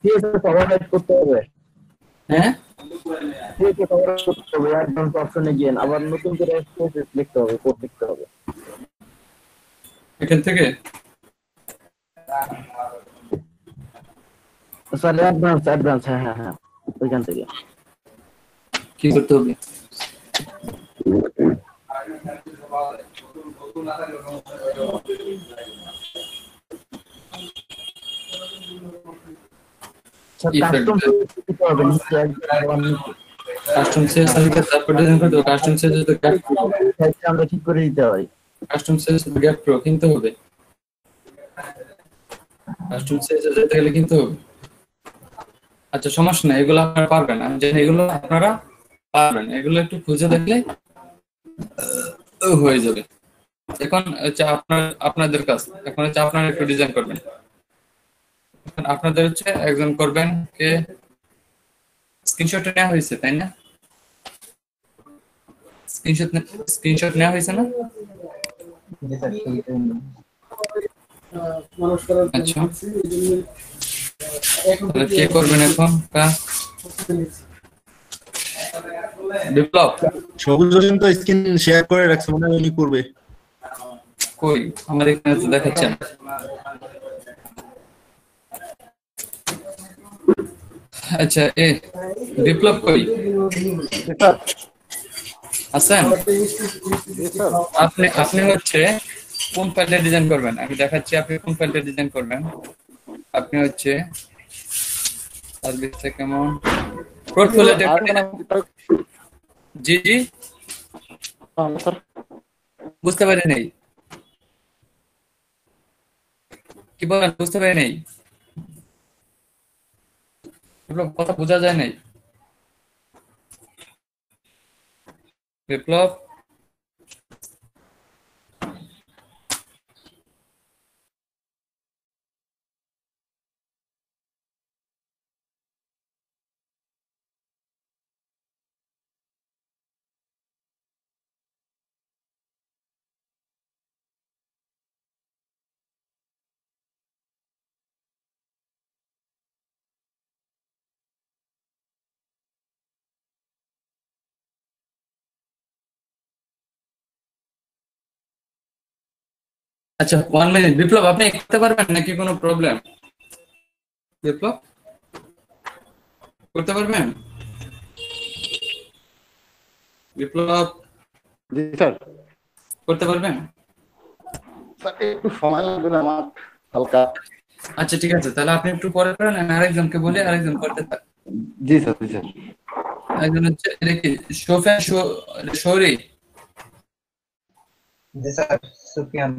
CSS ওভাররাইট করতে হবে, হ্যাঁ CSS ওভাররাইট করতে হবে, অ্যাডভান্স অপশনে গিয়ে আবার নতুন করে CSS লিখতে হবে, কোড লিখতে হবে। এখান থেকে স্যার অ্যাডভান্স, হ্যাঁ ওইখান থেকে। কি করতে হবে? কাস্টম দিতে হবে নিচে একদম নিচে। কাস্টম সেলস লিখে তারপর ডিজাইন করতে হবে। কাস্টম সেলস তো গ্যাপ প্রো, সাইজটা আমরা ঠিক করে দিতে পারি। কাস্টম সেলস তো গ্যাপ প্রো কিনতে হবে, কাস্টম সেলস যেতে গেলে কিনতে হবে। আচ্ছা সমস্যা নাই, এগুলো আপনারা পারবেন, আমি জানি এগুলো আপনারা পারবেন, এগুলো একটু খুঁজে দেখলে হয়ে যাবে। এখন হচ্ছে আপনাদের কাজ, এখন হচ্ছে আপনারা একটু ডিজাইন করবেন। এখন আপনাদের হচ্ছে একজন করবেন কে, স্ক্রিনশট নেওয়া হয়েছে তাই না? স্ক্রিনশট নেওয়া হয়েছে না? আচ্ছা তাহলে কে করবেন এখন কাজ? বিপ্লব সবুজ হোসেন তো স্ক্রিন শেয়ার করে রাখছে, মনে হয় উনি করবে। কই আমার এখানে তো দেখাচ্ছে না। আচ্ছা এ বিপ্লব কই আছেন? আপনি আপনি হচ্ছে কোন ফাইলটা ডিজাইন করবেন আমি দেখাচ্ছি, আপনি কোন ফাইলটা ডিজাইন করবেন। আপনি হচ্ছে সার্ভিসটা কেমন, পোর্টফোলিওটা, জি জি বুঝতে পারি নাই, কি বলেন বুঝতে পারি নাই, বিপ্লব কথা বোঝা যায় নাই। বিপ্লব আচ্ছা 1 মিনিট, বিপ্লব আপনি করতে পারবেন নাকি কোনো প্রবলেম? বিপ্লব করতে পারবেন? বিপ্লব জি স্যার। করতে পারবেন? স্যার একটু সময় লাগবে না আমার হালকা। আচ্ছা ঠিক আছে, তাহলে আপনি একটু পরে করেন, আমি আরেকজনকে বলি আরেকজন করতে থাক। জি স্যার, জি স্যার। একজন হচ্ছে এটা কি সোফিয়ান শৌরি? জি স্যার, সুফিয়ান।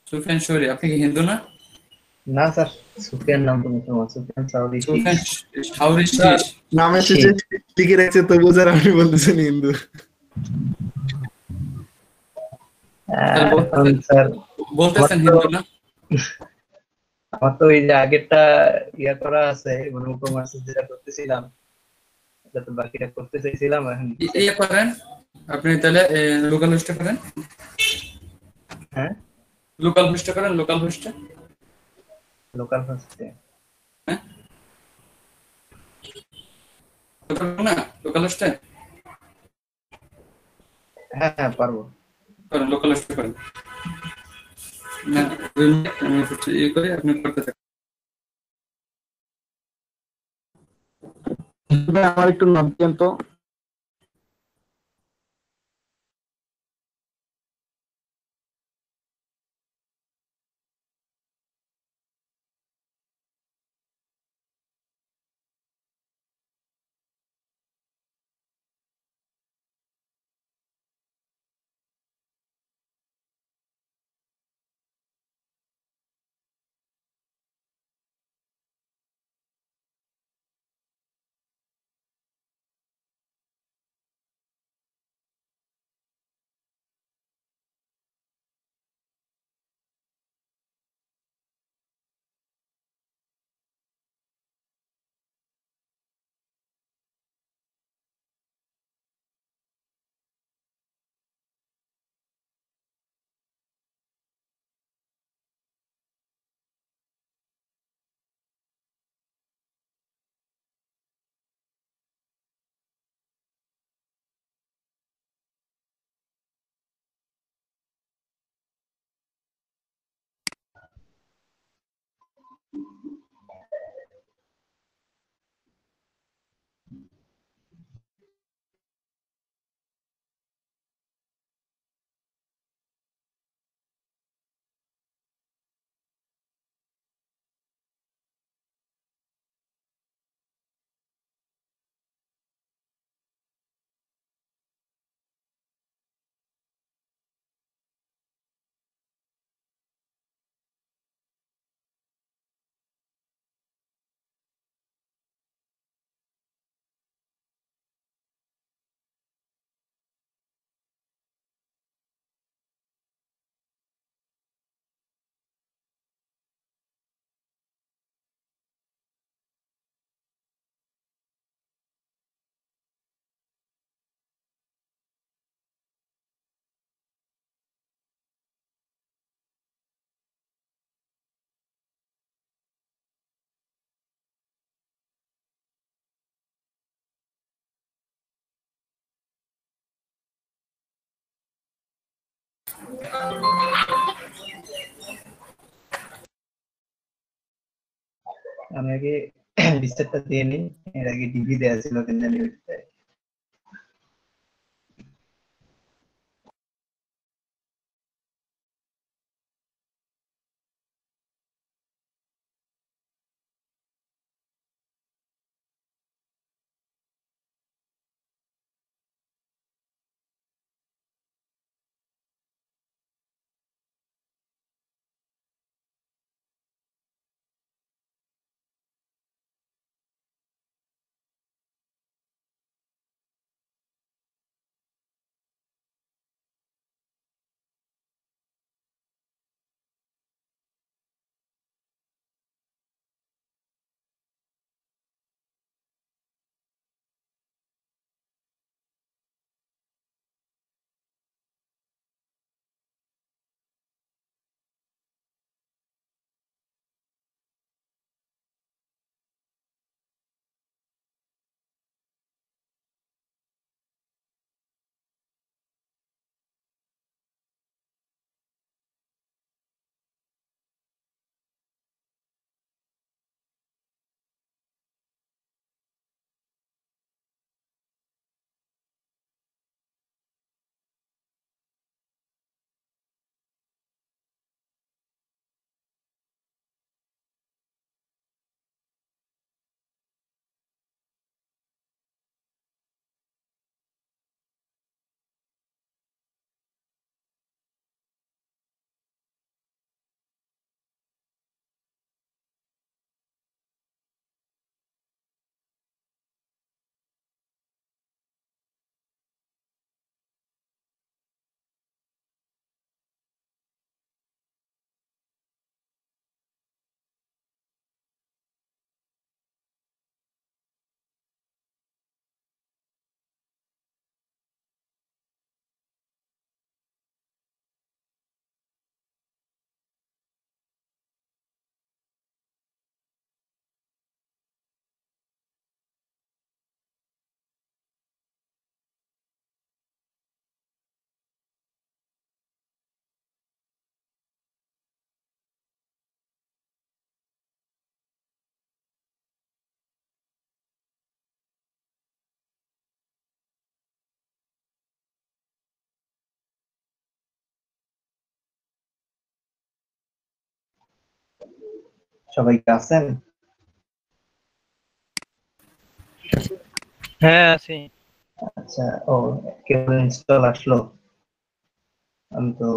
সুফিয়ান শৌরি, আপনি কি হিন্দু না? না স্যার, সুফিয়ান নাম তো মুসলমান, সুফিয়ান সাউরি শীষ। সুফিয়ান শাওরি স্যার শীষ। নামে শেষে লিখে রাখছে তবু স্যার আপনি বলতেছেন হিন্দু। এখন স্যার বলতেছেন আমার তো হিন্দু না? আমার তো এই যে আগেরটা ইয়া করা আছে, মানে উপমাসে যেটা করতেছিলাম এটা তো বাকিটা করতে চাইছিলাম এখন। ইয়ে করেন আপনি, তাহলে লোকাল হোস্টে করেন, হ্যাঁ, লোকাল হোস্টে করেন, লোকাল হোস্টে। লোকাল ফার্স্টে। হ্যাঁ না, লোকাল হোস্টে হ্যাঁ হ্যাঁ পারবো। করেন, লোকাল হোস্টে করেন। না 2 মিনিট আমি হচ্ছে ইয়ে করি, আপনি করতে থাকেন। ভাই আমার একটু নক দেন তো। আমি আগে বিস্তারটা দিয়ে নিই, এর আগে ডিগ্রি দেওয়া ছিল কিন্তু সবাই কি আছেন? হ্যাঁ আছি। আচ্ছা, ও কেবল ইনস্টল আসলো, আমি তো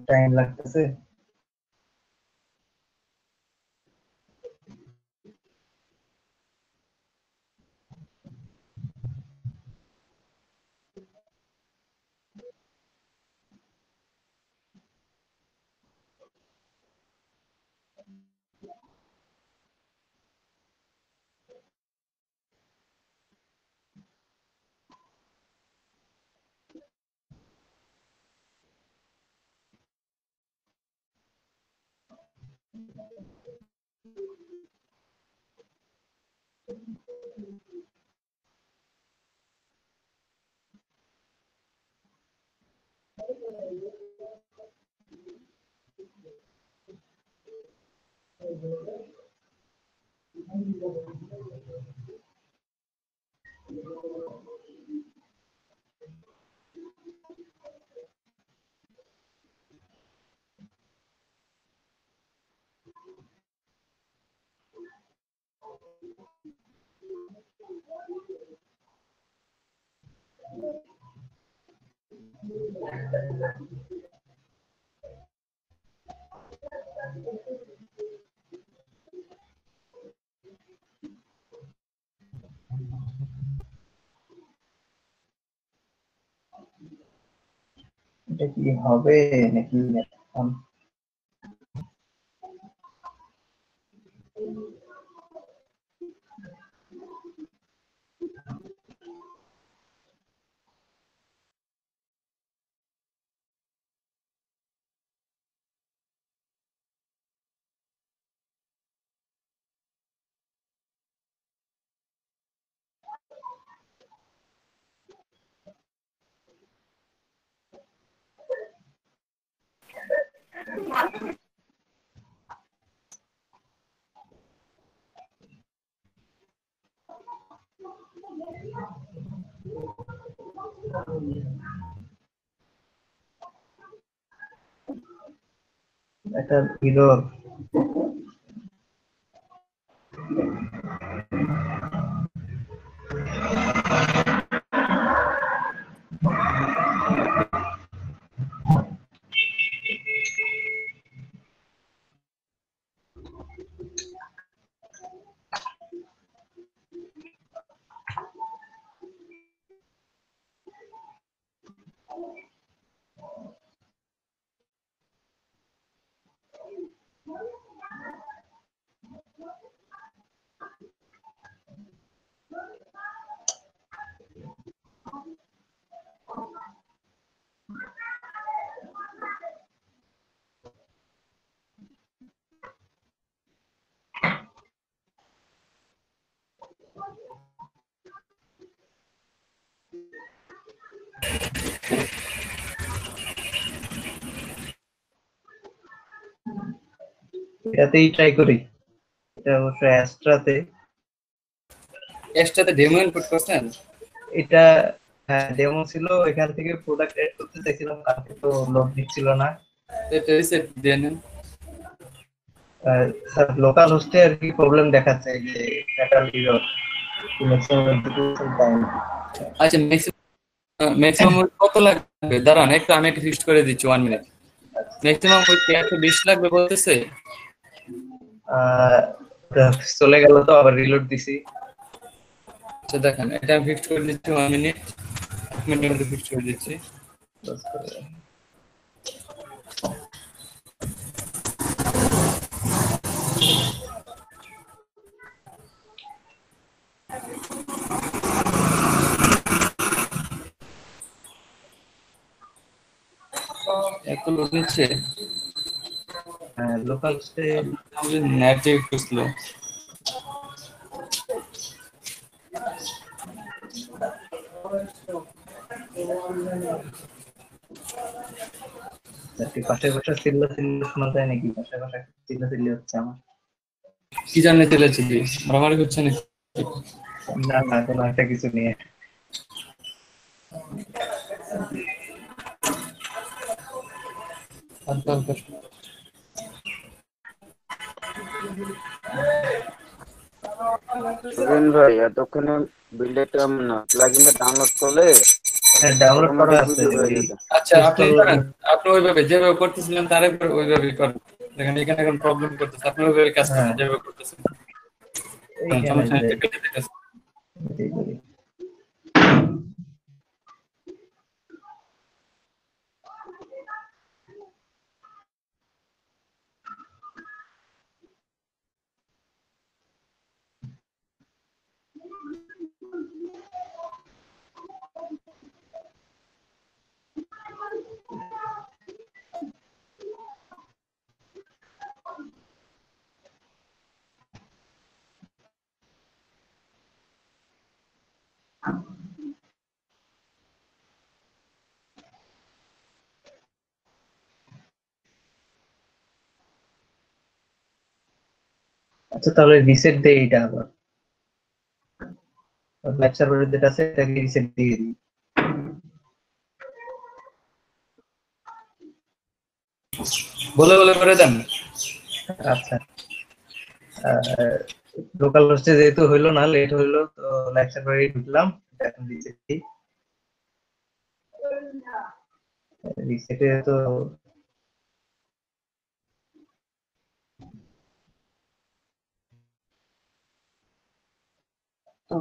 টাইম লাগতেছে। এটা কি হবে নাকি এখন? একটা ভিডিও এটাতেই ট্রাই করি। এটা অবশ্য অ্যাস্ট্রাতে। এক্সট্রাতে ডেমো ইনপুট করছেন? এটা হ্যাঁ ডেমো ছিল, এখান থেকে প্রোডাক্ট এড করতে চাইছিলাম, কালকে তো লোড দিচ্ছিল না। এটা রিসেট দিয়ে নেন। স্যার লোকাল হোস্টে আর কি প্রবলেম দেখাচ্ছে যে fatal error, maximum execution time. আচ্ছা, ম্যাক্সিমাম কত লাগবে? দাঁড়ান একটু, আমি একটু ফিক্সড করে দিচ্ছি 1 মিনিট। ম্যাক্সিমাম ওই 120 লাগবে বলতেছে। চলে গেল তো, আবার রিলোড দিছি। আচ্ছা দেখেন, এটা আমি ফিক্সড করে দিচ্ছি 1 মিনিট, 1 মিনিটের মধ্যে ফিক্সড করে দিচ্ছি। এত লোড নিচ্ছে লোকাল হোস্টে নেট একটু স্লো। পাশে বসে চিল্লা শোনা যায় নাকি? পাশে চিল্লি হচ্ছে আমার। কি জানলে চলেছিলি মারামারি করছে না? না না, কোনো একটা কিছু নিয়ে। হালকা হালকা সুবিন ভাই এতক্ষণে বিল্ডারটা না প্লাগইনটা ডাউনলোড করলে ডাউনলোড করা অটোমেটিক আছে ভিডিও হয়ে ওই যেত। আচ্ছা আপনি ইনস্টল। করেন, আপনি ওইভাবে যেভাবে করতেছিলেন তার ওইভাবেই করেন। দেখেন এখানে এখন প্রবলেম করতেছে, আপনি ওইভাবে কাজ করেন হ্যাঁ, যেভাবে করতেছেন। এইখানে সমস্যা নেই, যে কেটে দিতেছে। এটাই করি। আচ্ছা তাহলে রিসেট দেই এটা আবার। লাইভ সার্ভারের যেটা আছে এটাকে রিসেট দিয়ে দিই। বলে বলে করে দেন। আচ্ছা, লোকাল হোস্টে যেহেতু হইলো না, লেট হইলো, তো লাইভ সার্ভারে ঢুকলাম। এখন রিসেট দিই। রিসেটে তো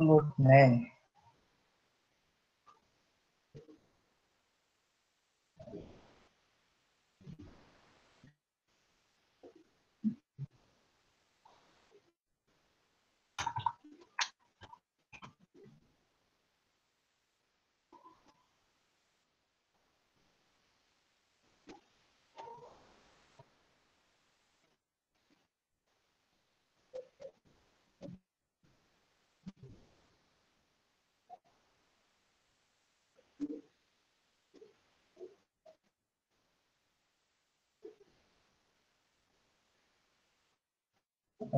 লোড নেয়।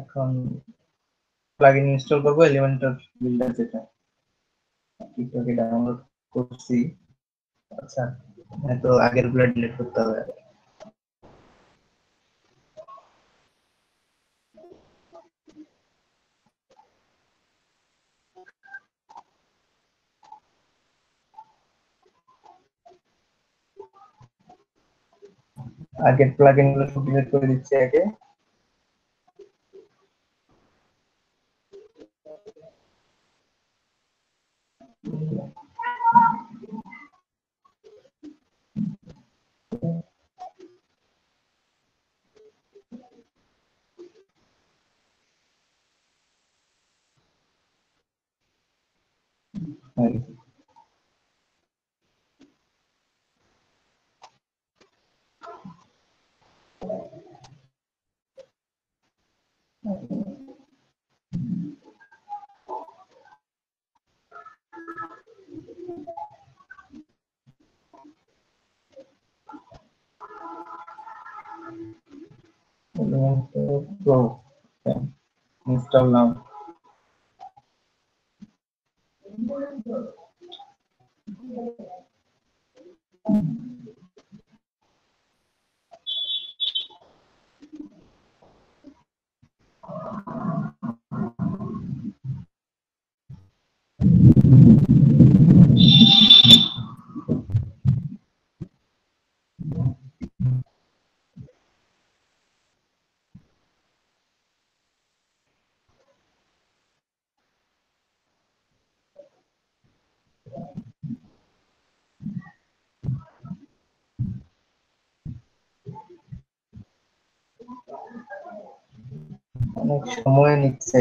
এখন প্লাগইন ইনস্টল করবো, এলিমেন্টর বিল্ডার যেটা টিকটকে ডাউনলোড করছি। আচ্ছা, তো আগের গুলো ডিলিট করতে হবে। আগের প্লাগইন গুলো সব ডিলিট করে দিচ্ছি আগে। Elementor Pro install now. অনেক সময় নিচ্ছে।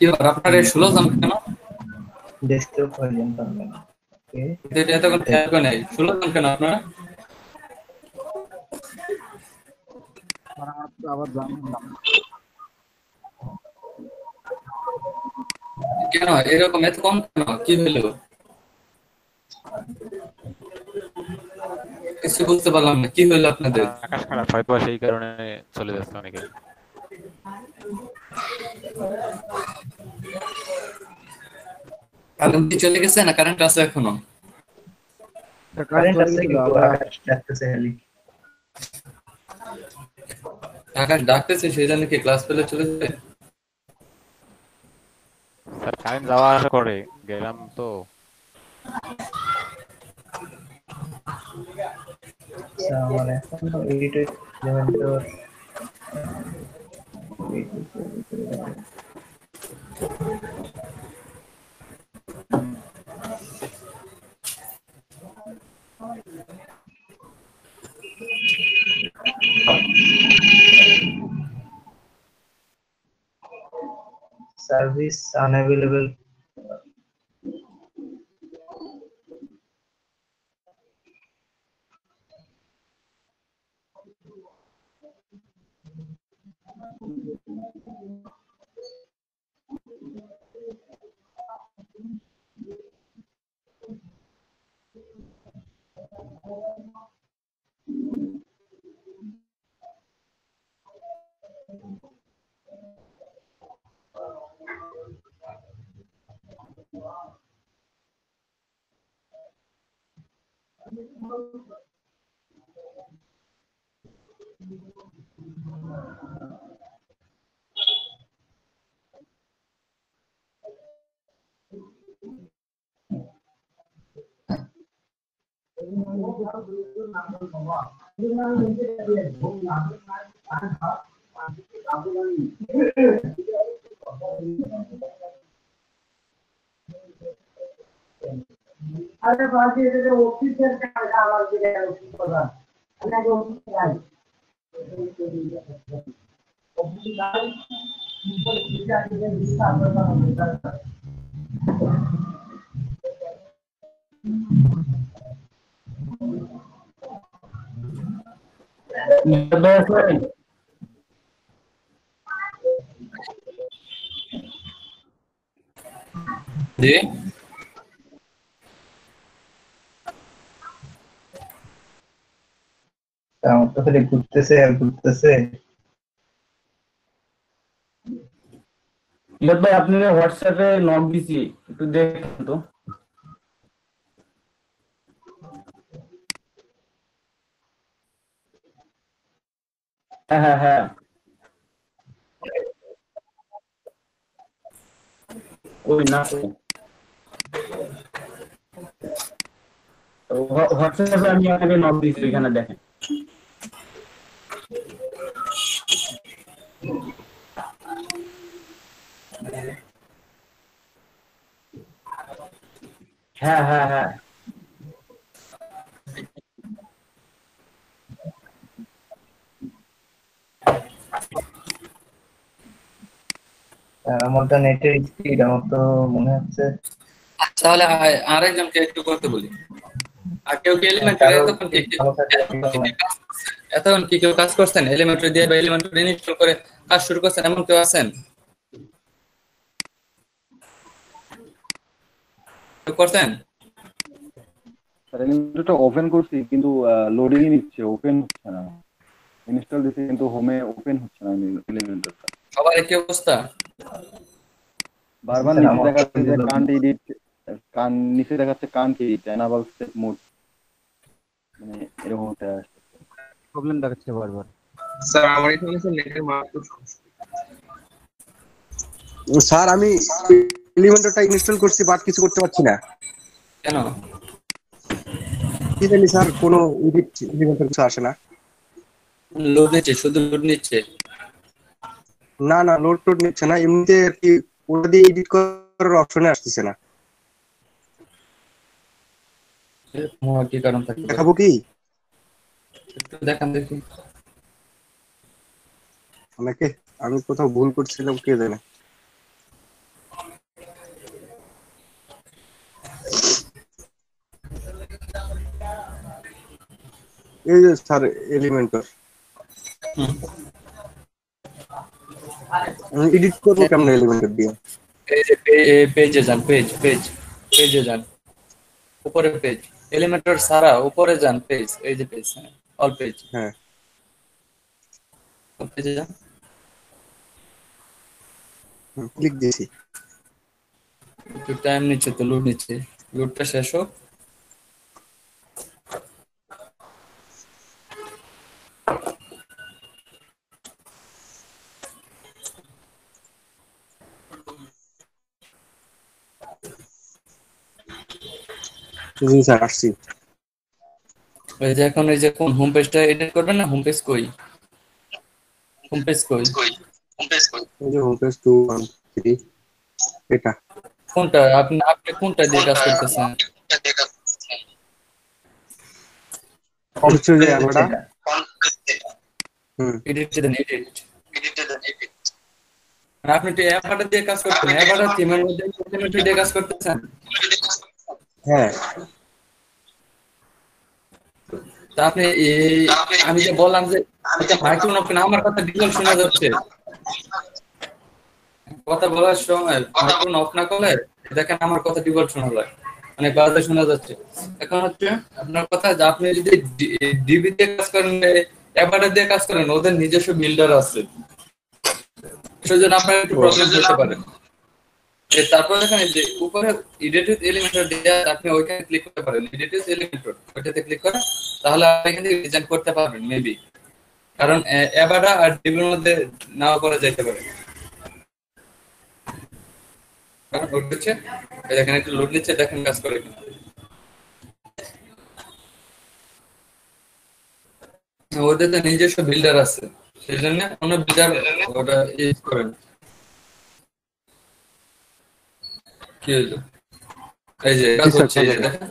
কি ব্যাপার আপনার এই 16 জন কেন? ডেস্কটপ ভার্সন পাবেন। ওকে, কিন্তু এটা এতক্ষণ খেয়াল করে নাই 16 জন কেন আপনারা? কেন এরকম এত কম কেন? কি হলো? কিছু বুঝতে পারলাম না, কি হলো আপনাদের? আকাশ খারাপ হয়তো সেই কারণে চলে যাচ্ছে অনেকে। কারেন্ট কি চলে গেছে না কারেন্ট আছে এখনো? কারেন্ট আছে কিন্তু আকাশ ডাকতেছে খালি। আকাশ ডাকতেছে সেই জন্য কি ক্লাস ফেলে চলে যাবে? স্যার কারেন্ট যাওয়া আসা করে, গেলাম তো। আচ্ছা, আমার এখন এডিটেড এলিমেন্টর সার্ভিস আনঅ্যাভেলেবল। আরে বাকি এটা অফিসের কাজ আমার দিকে প্রধান আমি আগে অফিসে যাই অফিসে যাই অফিসে আগে দিশা আপনারা জি আমার তো খালি ঘুরতেছে আর ঘুরতেছে। ভাই আপনারা হোয়াটসঅ্যাপে নক দিছি, একটু দেখেন তো। হ্যাঁ হ্যাঁ হ্যাঁ, ওই না হোয়াটসঅ্যাপে আমি আপনাকে নক দিছি, এখানে দেখেন। হ্যাঁ হ্যাঁ হ্যাঁ, আমার তো নেটের স্পিড আমার তো মনে হচ্ছে। তাহলে আরেকজনকে একটু করতে বলি। আর কেউ কি এলিমেন্টারি এতক্ষণ কি কেউ কাজ করছেন? এলিমেন্টারি দিয়ে বা এলিমেন্টারি ইনস্টল করে কাজ শুরু করছেন এমন কেউ আছেন? করছেন? স্যার এলিমেন্টরটা ওপেন করছি কিন্তু লোডিং নিচ্ছে, ওপেন হচ্ছে না। ইনস্টল দিছি কিন্তু হোমে ওপেন হচ্ছে না এলিমেন্টরটা। সবার একই অবস্থা? বারবার নিচে দেখাচ্ছে যে কান্ট এডিট, নিচে দেখাচ্ছে can't edit enable step mode, মানে এরকম একটা প্রবলেম দেখাচ্ছে বারবার। স্যার আমার এখানে নেটের মারাত্মক সমস্যা। স্যার আমি এলিমেন্টরটা ইনস্টল করছি বাট কিছু করতে পারছি না। কেন? কি জানি স্যার, কোনো এডিট এলিমেন্টর কিছু আসে না। লোড নিচ্ছে, শুধু লোড নিচ্ছে? না না, লোড টোড নিচ্ছে না, এমনিতে আর কি ওটা দিয়ে এডিট করার অপশনে আসতেছে না। কি কারণ থাকে? দেখাবো কি? একটু দেখান দেখি। আমাকে আমি কোথাও ভুল করছিলাম কে জানে। এই যে স্যার এলিমেন্টর এডিট করবো কেমন এলিমেন্টর দিয়ে? এই যে পেজে যান, পেজে যান, উপরে পেজ, এলিমেন্টর সারা উপরে যান, পেজ, এই যে পেজ, অল পেজ, হ্যাঁ পেজে যান। ক্লিক দিয়েছি। একটু টাইম নিচ্ছে তো, লোড নিচ্ছে, লোডটা শেষ হোক। জি স্যার আসছি। এই যে এখন এই যে কোন হোম পেজটা এডিট করবেন না, হোম পেজ কই, হোম পেজ কই, এই যে হোম পেজ 2 1 3 এটা কোনটা আপনি আপনি কোনটা দিয়ে কাজ করতেছেন? হচ্ছে যে আমরা এডিট দেন, এডিট, আপনি তো অ্যাপাটা দিয়ে কাজ করতেছেন, অ্যাপাটা থিমের মধ্যে এলিমেন্ট দিয়ে কাজ করতেছেন। হ্যাঁ তা আপনি এই আমি যে বললাম যে মাইক্রোফোন অফ না, আমার কথা ডিটেইল শোনা যাচ্ছে, কথা বলার সময় মাইক্রোফোন অফ না করলে দেখেন আমার কথা ডিটেইল শোনা যায়, মানে বাজে শোনা যাচ্ছে। এখন হচ্ছে আপনার কথা যে আপনি যদি ডিবি দিয়ে কাজ করেন, অ্যাপাটা দিয়ে কাজ করেন, ওদের নিজস্ব বিল্ডার আছে, সেজন্য আপনার একটু প্রবলেম হতে পারে। তারপর এখানে যে উপরে এডিট উইথ এলিমেন্টর দিয়ে আপনি ওইখানে ক্লিক করতে পারেন, এডিট উইথ এলিমেন্টর ওইটাতে ক্লিক করে, তাহলে আপনি এখান থেকে ডিজাইন করতে পারবেন মেবি, কারণ অ্যাবাডা আর ডিবির মধ্যে নাও করা যেতে পারে। কারণ লোড দিচ্ছে, এখানে একটু লোড নিচ্ছে, দেখেন কাজ করে কিনা। ওদের তো নিজস্ব বিল্ডার আছে, সেই জন্য অন্য বিল্ডার ওটা ইউজ করেন। কি হলো, এই যে কাজ হচ্ছে, এই যে দেখেন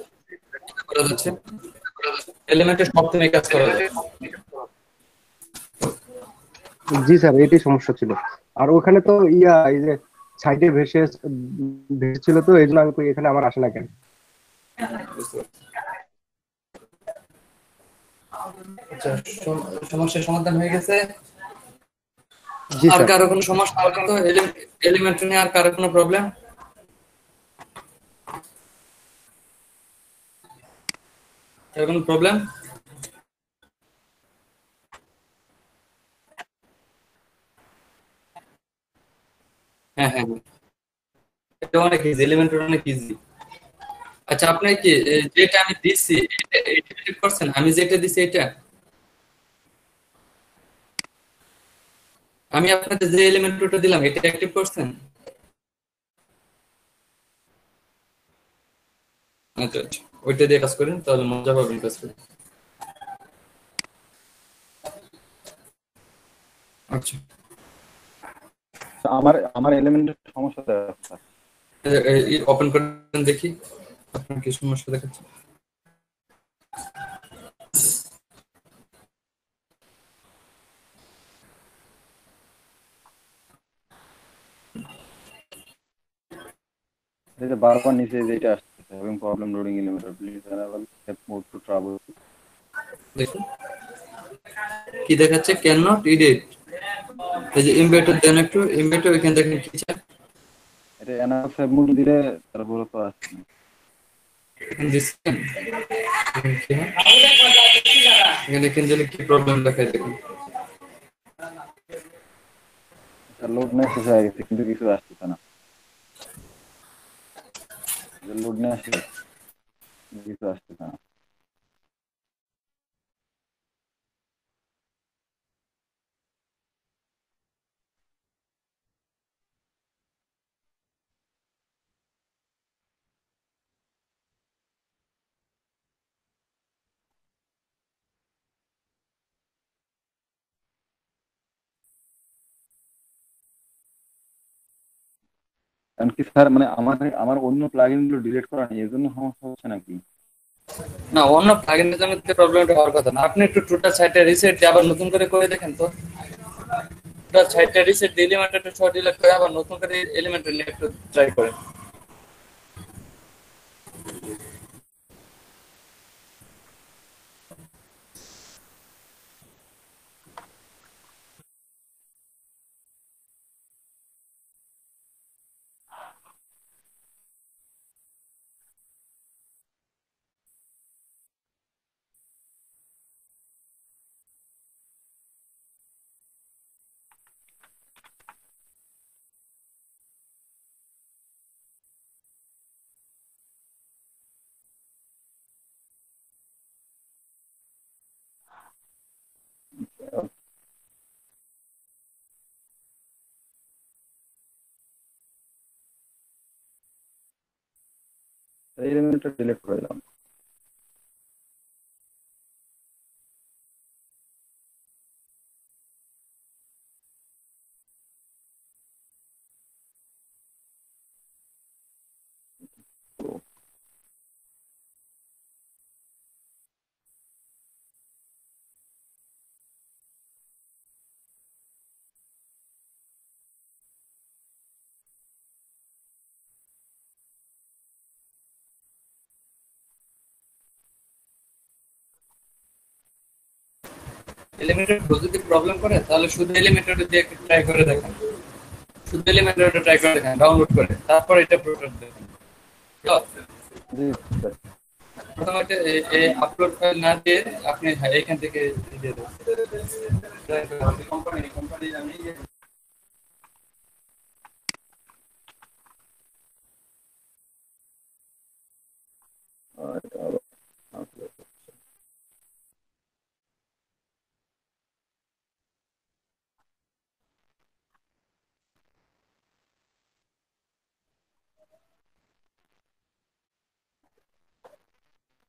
করা যাচ্ছে, এলিমেন্টের সবথেকে কাজ করা যায়। জি স্যার এটাই সমস্যা ছিল। আর ওখানে তো এই যে সাইডে ভেসে ছিল, তো এই জন্য আমি এখানে আমার আসে না কেন। আচ্ছা, সমস্যার সমাধান হয়ে গেছে। জি আর স্যার। কারো কোনো সমস্যা আছে তো এলিমেন্ট নিয়ে? আর কারো কোনো প্রবলেম? কারো কোনো প্রবলেম? হ্যাঁ হ্যাঁ, এটা অনেক ইজি, এলিমেন্ট অনেক ইজি। আচ্ছা, আপনি কি যেটা আমি দিচ্ছি এটা ঠিক করছেন? আমি যেটা দিচ্ছি এটা, আমি আপনাকে যে এলিমেন্টটা দিলাম এটা অ্যাক্টিভ করছেন? আচ্ছা আচ্ছা, ওইটা দিয়ে কাজ করেন, তাহলে মজা পাবেন কাজ করে। আচ্ছা, আমার আমার এলিমেন্টের সমস্যা দেখাচ্ছে। ওপেন করেন দেখি আপনার কি সমস্যা দেখাচ্ছে। এই যে বারবার নিচে যেটা আসছে, having problem loading elementor, please enable step mode to trouble. দেখুন কি দেখাচ্ছে, ক্যান নট এডিট। এই যে ইমবেডেড দেন, একটু ইমবেডেড এখানে দেখেন কি চাই, এটা enable step mode দিলে তারপরে তো আসছে না। এখানে দিচ্ছেন, এখানে দেখেন যে কি প্রবলেম দেখায়, দেখুন লোড নেওয়া শেষ হয়ে গেছে কিন্তু কিছু আসছে না। লোড নেওয়া শেষ, কিছু আসছে না। কারণ কি স্যার, মানে আমার অন্য প্লাগইন গুলো ডিলিট করা নেই, এর জন্য সমস্যা হচ্ছে নাকি? না, অন্য প্লাগইনের জন্য প্রবলেমটা হওয়ার কথা না। আপনি একটু টোটাল সাইটটা রিসেট দিয়ে আবার নতুন করে দেখেন তো, টোটাল সাইটটা রিসেট দিয়ে এলিমেন্টটা সহ ডিলিট করে আবার নতুন করে এলিমেন্টটা নিয়ে একটু ট্রাই করেন। এলিমেন্টটা ডিলিট করে দিলাম। এলিমেন্টের যদি প্রবলেম করে তাহলে শুধু এলিমেন্টর দিয়ে ট্রাই করে দেখেন, শুধু এলিমেন্টরটা ট্রাই করে দেখেন ডাউনলোড করে, তারপর এটা প্রোডাক্ট দেখেন। প্রথমে এই আপলোড ফাইল না দিয়ে আপনি এখান থেকে দিয়ে দেবেন কোম্পানি আমি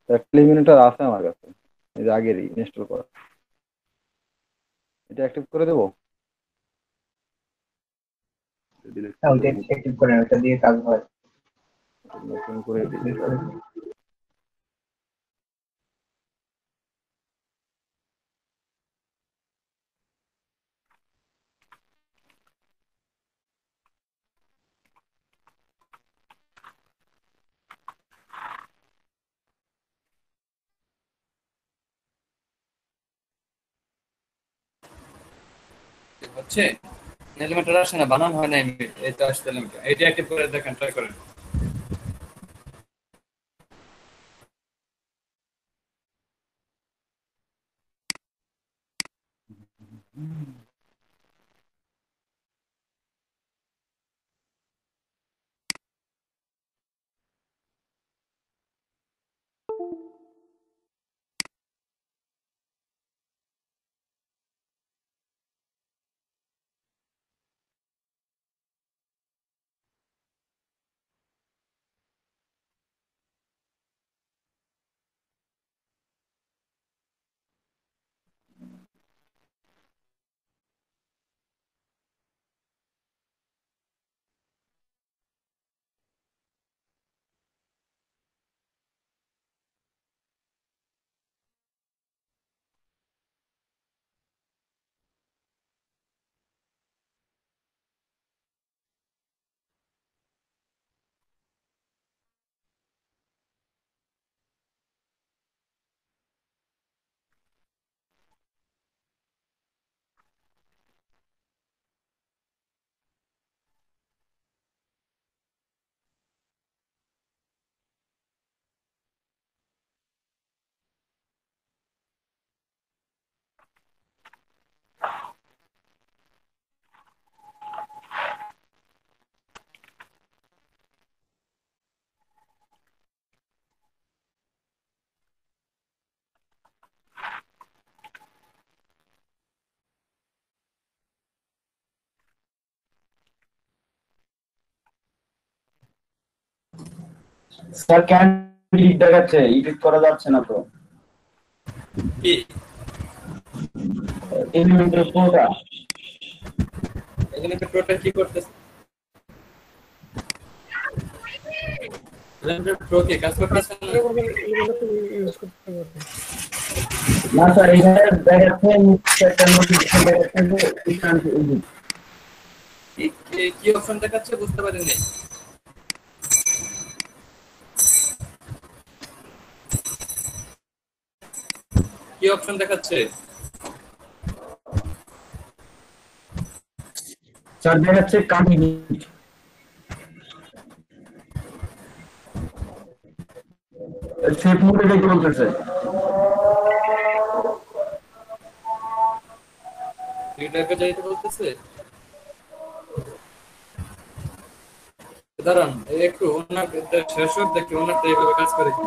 একটা এলিমেন্টর আছে আমার কাছে, এই যে আগেরই ইনস্টল করা। এটা অ্যাক্টিভ করে দেবো। ওটা অ্যাক্টিভ করে ওটা দিয়ে কাজ হয়। নতুন করে দিই। হচ্ছে এলিমেন্টর আসে না, বানানো হয় না, এটা আসছে এলিমেন্টর। এটা অ্যাক্টিভ করে দেখেন, ট্রাই করেন। স্যার ক্যান ডিলিট দেখাচ্ছে, এডিট করা যাচ্ছে না তো। কি এলিমেন্টের পুরোটা এলিমেন্টর প্রোটা কি করতেছে? এলিমেন্টর প্রো কি কাজ করতেছে না? ইউজ করতে পারবে না স্যার, এখানে দেখাচ্ছে একটা নোটিফিকেশন দেখাচ্ছে যে ইনস্ট্যান্ট এডিট। কি অপশন দেখাচ্ছে বুঝতে পারিনি। কি অপশন দেখাচ্ছে? স্যার দেখাচ্ছে কাট এডিট। সেভ মোডে দেখতে বলতেছে। এটাকে যাইতে বলতেছে। দাঁড়ান একটু ওনার শেষ হোক, দেখি ওনারটা এইভাবে কাজ করে কি।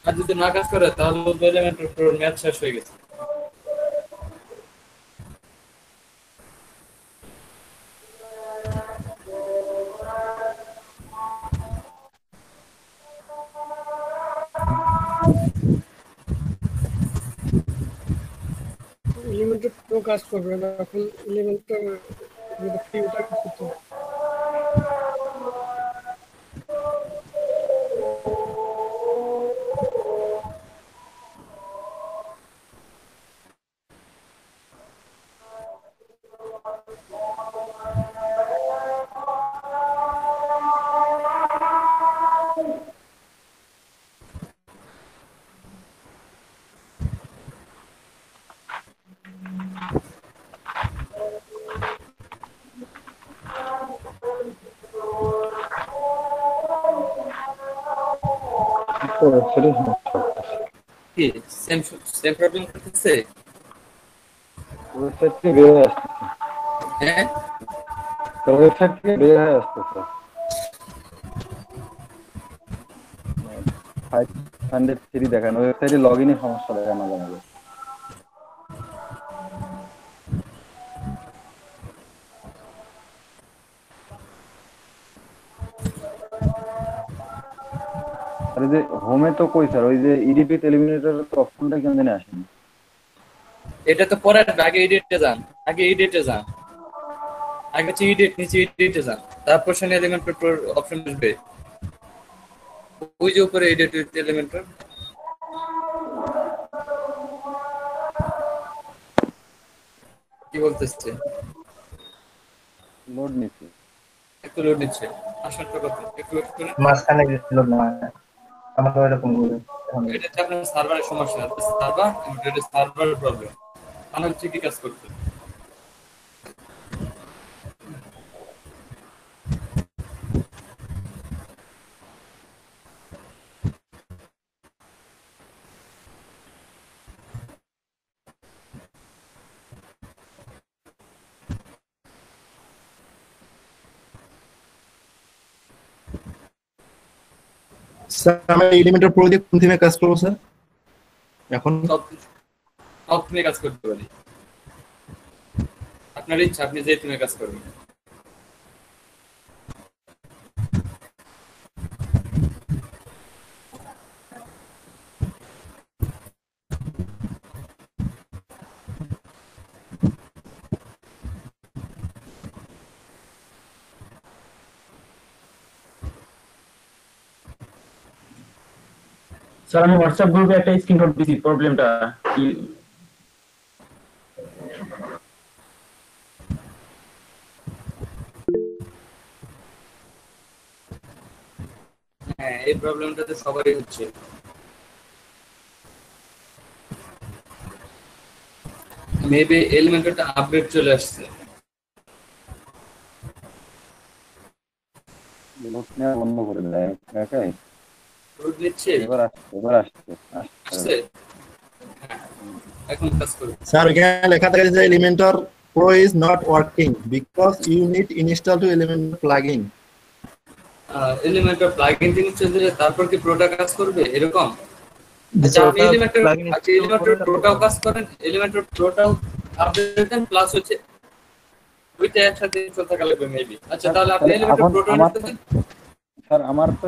আর যদি না কাজ করে তাহলে এলিমেন্টর প্রো ম্যাচ শেষ হয়ে গেছে। এলিমেন্টের প্রো কাজ করবে না, এখন এলিমেন্টের যেটা ফ্রি ওটা কাজ করতে হবে। কি সেম সেম প্রবলেম করতেছে? ওয়েবসাইট থেকে বের হয়ে আসতেছে, হ্যাঁ ওয়েবসাইট থেকে বের হয়ে আসতেছে। 503 দেখান, ওয়েবসাইটে লগ ইনে সমস্যা দেখায় মাঝে মাঝে। আর এই যে হোমে তো কই স্যার, ওই যে ইডিপি এলিমিনেটর তো অপশনটা কেন জানি আসেনি। এটা তো পরে আসবে, আগে এডিটে যান, আগে এডিটে যান, আগে হচ্ছে এডিট, নিচে এডিটে যান, তারপর সেখানে এলিমেন্ট অপশন আসবে, ওই যে উপরে এডিট এলিমেন্ট। কি বলতেছে? লোড নিচ্ছে, একটু লোড নিচ্ছে, আসলে কথা একটু ওয়েট করে। মাঝখানে লোড না আমাকে এরকম করে এটা হচ্ছে আপনার সার্ভারের সমস্যা, সার্ভার এটা সার্ভারের প্রবলেম, আমার ঠিকই কাজ করতে। স্যার আমরা এলিমেন্টার প্রো দিয়ে কোন থিমে কাজ করব স্যার? এখন সব থিমে কাজ করতে পারি, আপনার ইচ্ছা, আপনি যে থিমে কাজ করবেন। স্যার আমি হোয়াটসঅ্যাপ গ্রুপে একটা স্ক্রিনশট দিছি প্রবলেমটা কি। হ্যাঁ, এই প্রবলেমটা তো সবারই হচ্ছে। মেবি এলিমেন্টটা আপডেট চলে আসছে। লোড নেওয়া বন্ধ করে দেয় একাই। লোড নিচ্ছে, এবার আসছে। আসছে, এখন কাজ করবে। স্যার এখানে লেখা থাকে যে Elementor pro is not working because you need install to Elementor plugin. Elementor plugin install দিলে তারপর কি প্রোটা কাজ করবে এরকম? আচ্ছা, আপনি এলিমেন্টর প্রোটাও কাজ করেন, এলিমেন্টর প্রোটাও আপডেট দেন, প্লাস হচ্ছে দুইটা একসাথে চলতে লাগবে মেবি। আচ্ছা তাহলে আপনি এলিমেন্টর প্রোটা ইনস্টল দেন। স্যার আমার তো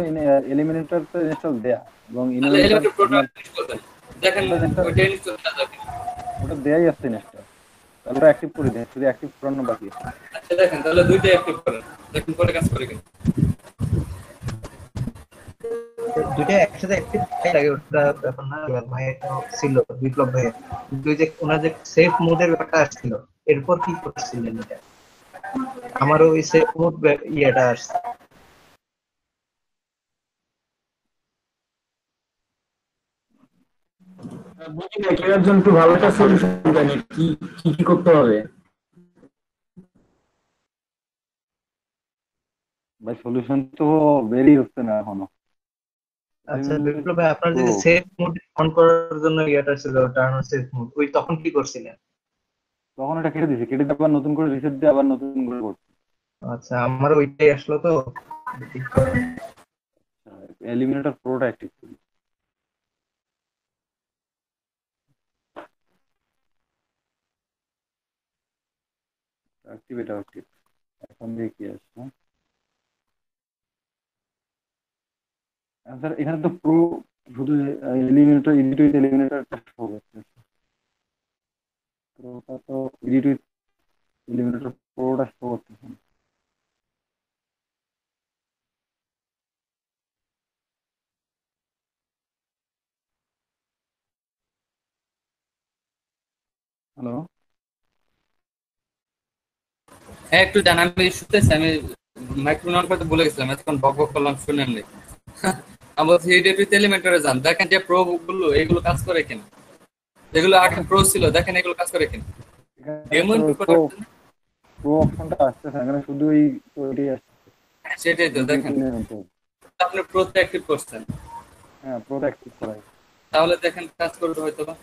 এলিমিনেটর তো ইনস্টল দেয়া এবং এলিমেন্টর প্রোটা ইনস্টল দেন, দেখেন ওইটা ইনস্টল করা যাবে। ওটা দেয়াই আছে ইনস্টল, তাহলে ওটা অ্যাক্টিভ করে দেন, শুধু অ্যাক্টিভ করানো বাকি। আচ্ছা দেখেন তাহলে দুইটা অ্যাক্টিভ করেন, দেখুন পরে কাজ করে কিনা। দুইটা একসাথে অ্যাক্টিভ লাগে, ওটা ব্যাপার না। ভাই একটা ছিল বিপ্লব ভাই, দুই যে ওনার যে সেফ মোডের ব্যাপারটা আসছিল, এরপর কি করছিলেন এটা? আমারও ওই সেফ মোড ইয়েটা আসছে। বুঝি না এটার জন্য একটু ভালো একটা সলিউশন দেন, কি কি কি করতে হবে? ভাই সলিউশন তো বেরিয়ে হচ্ছে না এখনো। আচ্ছা বিপ্লব ভাই, আপনার যে সেফ মোড অন করার জন্য ইয়েটা ছিল টার্ন সেফ মোড, ওই তখন কি করছিলেন? তখন এটা কেটে দিয়েছি, কেটে দিয়ে আবার নতুন করে রিসেট দিয়ে আবার নতুন করে করছি। আচ্ছা আমার ওইটাই আসলো তো। এলিমিনেটর প্রোটা অ্যাক্টিভ করি। অ্যাক্টিভ, এটা অ্যাক্টিভ। এখন দিয়ে কি আসছে? স্যার এখানে তো প্রো শুধু এলিমিনেটর, এডিট উইথ এলিমিনেটরটা শো করছে। প্রোটা তো এডিট উইথ এলিমেন্টর প্রোটা শো করতেছে না। হ্যালো, হ্যাঁ একটু জান, আমি শুনতেছি, আমি মাইক্রোফোন অন করতে ভুলে গেছিলাম, এতক্ষণ বক বক করলাম শুনেন নাই। আমি বলছি এইডিপি এলিমেন্টরে যান, দেখেন যে প্রো গুলো এগুলো কাজ করে কিনা, যেগুলো আগে প্রো ছিল দেখেন এগুলো কাজ করে কিনা। ডেমো ইনপুট প্রো প্রো অপশনটা আসতেছে এখানে, শুধু এই তো এটাই আসছে। সেটাই তো দেখেন, আপনি প্রোতে অ্যাক্টিভ করছেন। হ্যাঁ, প্রোটা অ্যাক্টিভ করাই। তাহলে দেখেন কাজ করবে হয়তো বা।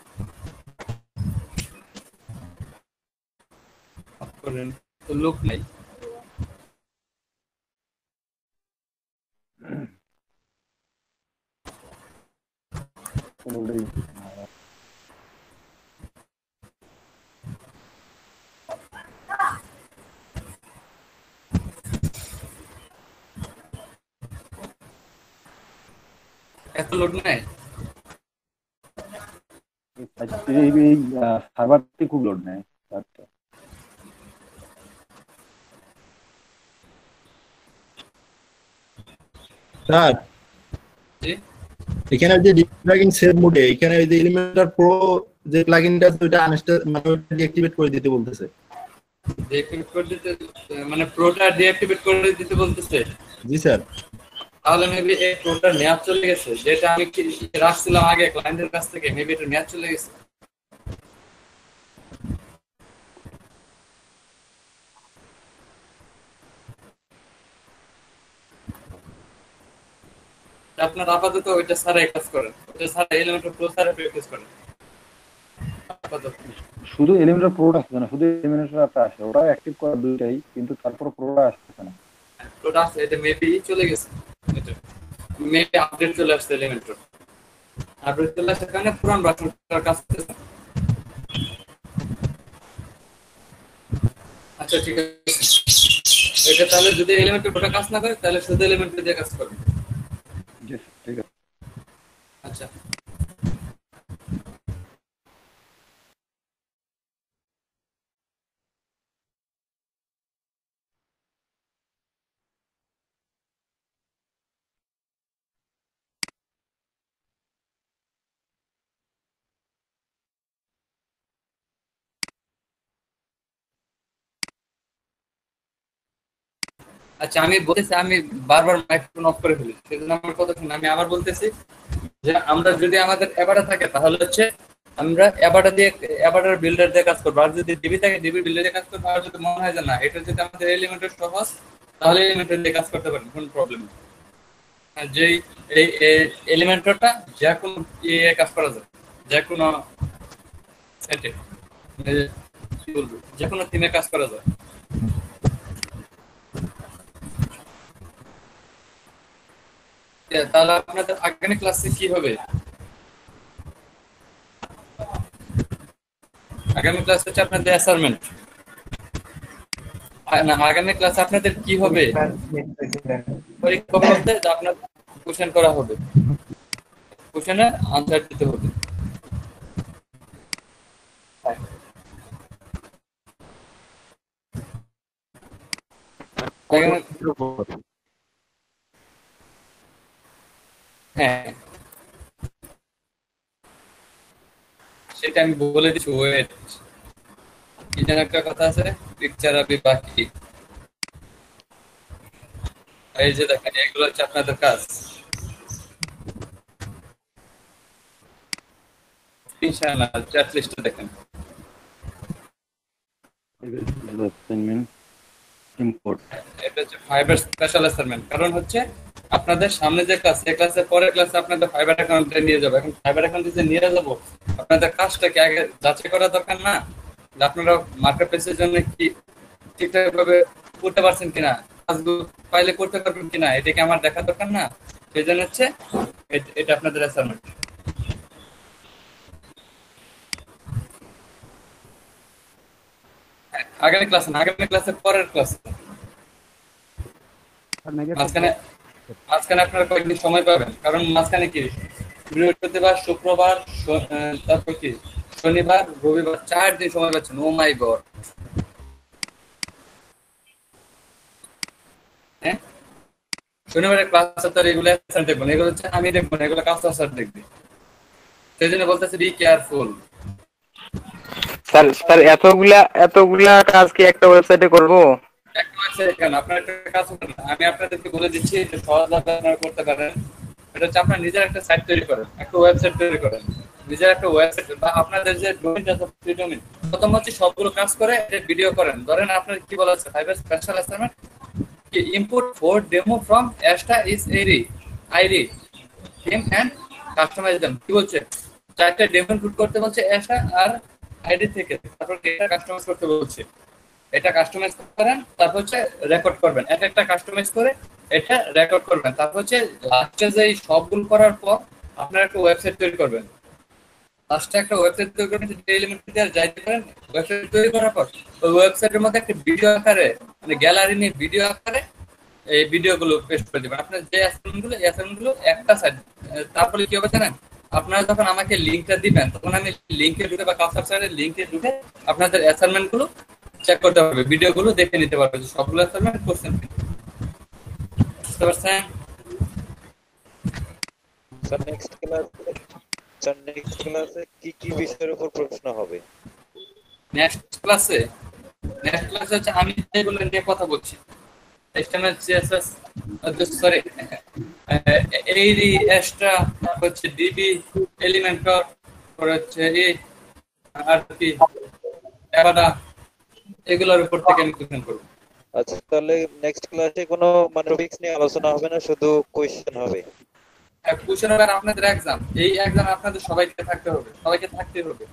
করেন তো লুক নাই। এত লোড নাই, এই সার্ভারটি খুব লোড নেয়। স্যার এখানে যে ডিপ্লগিং সেভ মোডে এখানে ওই যে এলিমেন্টর প্রো যে প্লাগইনটা ওটা আনইনস্টল মানে ডিঅ্যাক্টিভেট করে দিতে বলতেছে। ডিঅ্যাক্টিভেট করে দিতে মানে প্রোটা ডিঅ্যাক্টিভেট করে দিতে বলতেছে? জি স্যার। তাহলে মেবি এই প্রোটা নেওয়া চলে গেছে, যেটা আমি রাখছিলাম আগে ক্লায়েন্টের কাছ থেকে, মেবি এটা নেওয়া চলে গেছে। আপনার আপাতত ওইটা ছাড়াই কাজ করেন, ওইটা ছাড়া এলিমেন্টর প্রো ছাড়া প্র্যাকটিস করেন আপাতত। শুধু এলিমেন্টর প্রোটা আসছে না, শুধু এলিমেন্টরটা আসে, ওটা অ্যাক্টিভ করা দুইটাই, কিন্তু তারপর প্রোটা আসছে না। প্রোটা আসছে, এটা মেবি চলে গেছে, এটা মেবি আপডেট চলে আসছে এলিমেন্টর। আপডেট চলে আসার কারণে পুরান ভার্সনটার কাজ করতেছে। আচ্ছা ঠিক আছে, এটা তাহলে যদি এলিমেন্টর প্রোটা কাজ না করে তাহলে শুধু এলিমেন্টর দিয়ে কাজ করবে। ঠিক আছে। আচ্ছা আচ্ছা, আমি বলতেছি, আমি বারবার মাইক্রোফোন অফ করে ফেলি, সেজন্য আমার কথা শুনে আমি আবার বলতেছি যে আমরা যদি আমাদের অ্যাবাটা থাকে তাহলে হচ্ছে আমরা অ্যাবাটা দিয়ে অ্যাবাটার বিল্ডার দিয়ে কাজ করবো, আর যদি ডিবি থাকে ডিবি বিল্ডার দিয়ে কাজ করবো, আর যদি মনে হয় যে না এটা যদি আমাদের এলিমেন্টের সহজ তাহলে এলিমেন্টের দিয়ে কাজ করতে পারেন, কোনো প্রবলেম নেই। যেই এই এলিমেন্টরটা যে কোনো কাজ করা যায়, যে কোনো সেটে কি বলবো যে কোনো থিমে কাজ করা যায়। তাহলে আপনাদের আগামী ক্লাসে কি হবে? আগামী ক্লাস হচ্ছে আপনাদের অ্যাসাইনমেন্ট। না, আগামী ক্লাসে আপনাদের কি হবে? পরীক্ষা বলতে আপনাদের কোশ্চেন করা হবে, কোশ্চেনের আনসার দিতে হবে। হ্যাঁ সেটা আমি বলে দিচ্ছি, ওয়েট। কি যেন একটা কথা আছে, পিকচার আবি বাকি। এই যে দেখেন এগুলো হচ্ছে আপনাদের কাজ। ইনশাআল্লাহ চ্যাট লিস্টে দেখেন। অ্যাসাইনমেন্ট ইম্পোর্ট, এটা হচ্ছে ফাইবার স্পেশাল অ্যাসাইনমেন্ট। কারণ হচ্ছে আপনাদের সামনে যে ক্লাস, এই ক্লাসের পরের ক্লাসে আপনাদের ফাইবার অ্যাকাউন্টে নিয়ে যাবো। এখন ফাইবার অ্যাকাউন্টে যে নিয়ে যাবো, আপনাদের কাজটাকে আগে যাচাই করা দরকার না, যে আপনারা মার্কেট প্লেসের জন্য কি ঠিকঠাক ভাবে করতে পারছেন কিনা, কাজগুলো পাইলে করতে পারবেন কিনা, এটাকে আমার দেখা দরকার না। সেই জন্য হচ্ছে এটা আপনাদের অ্যাসাইনমেন্ট। আগামী ক্লাস না, আগামী ক্লাসের পরের ক্লাস। মাঝখানে আপনারা কয়েকদিন সময় পাবেন, কারণ মাঝখানে কি বৃহস্পতিবার, শুক্রবার, তারপর কি শনিবার রবিবার 4 দিন সময় পাচ্ছেন। ও মাই গড। হ্যাঁ, শনিবারের ক্লাস তো রেগুলার স্যার দেখবেন, এগুলো হচ্ছে আমি দেখবো না, এগুলো কাস্টম স্যার দেখবে। সেই জন্য বলতেছি বি কেয়ারফুল। স্যার স্যার এতগুলা কাজ কি একটা ওয়েবসাইটে করব? একটা ওয়েবসাইট কেন, আপনার একটা কাজ করেন, আমি আপনাদেরকে বলে দিচ্ছি যে সহজভাবে আপনারা করতে পারেন। এটা হচ্ছে আপনার নিজের একটা সাইট তৈরি করেন, একটা ওয়েবসাইট তৈরি করেন, নিজের একটা ওয়েবসাইট বা আপনাদের যে ডোমেইন আছে ফ্রি ডোমেইন, প্রথম হচ্ছে সবগুলো কাজ করে এটা ভিডিও করেন। ধরেন আপনার কি বলা আছে, ফাইবার স্পেশাল অ্যাসাইনমেন্ট কি input for demo from Asta is ID theme and customise them. কি বলছে, 4টা ডেমো ইনপুট করতে বলছে Asta আর আইডি থেকে, তারপর এটা কাস্টমাইজ করতে বলছে। এটা কাস্টমাইজ করেন, তারপর হচ্ছে রেকর্ড করবেন, একটা কাস্টমাইজ করে এটা রেকর্ড করবেন। তারপর হচ্ছে লাস্টে যে সবগুলো করার পর আপনারা একটা ওয়েবসাইট তৈরি করবেন। লাস্টে একটা ওয়েবসাইট তৈরি করবেন, যে এলিমেন্ট দিয়ে যাইতে পারেন। ওয়েবসাইট তৈরি করার পর ওই ওয়েবসাইটের মধ্যে একটা ভিডিও আকারে, মানে গ্যালারি নিয়ে ভিডিও আকারে এই ভিডিওগুলো পেস্ট করে দিবেন। আপনার যে অ্যাসাইনমেন্টগুলো একটা সাইড। তারপরে কি হবে জানেন, আপনারা যখন আমাকে লিংকটা দিবেন, তখন আমি লিংকে ঢুকে বা কাস্টমার সাইডের লিংকে ঢুকে আপনাদের অ্যাসাইনমেন্টগুলো চেক করতে পারবে, ভিডিওগুলো দেখে নিতে পারবে যে সবগুলো অ্যাসাইনমেন্ট কোশ্চেন। বুঝতে পারছেন? স্যার নেক্সট ক্লাসে কি বিষয়ের উপর প্রশ্ন হবে? নেক্সট ক্লাসে হচ্ছে আমি যেগুলো নিয়ে কথা বলছি, HTML CSS সরি এই এক্সট্রা হচ্ছে ডিবি এলিমেন্টর হচ্ছে এই আর কি এবারে এগুলোর উপর থেকে আমি কোশ্চেন করব। আচ্ছা, তাহলে নেক্সট ক্লাসে কোনো মানে টপিকস নিয়ে আলোচনা হবে না, শুধু কোশ্চেন হবে? কোশ্চেন হবে আপনাদের এক্সাম। এই এক্সাম আপনাদের সবাইকে থাকতে হবে,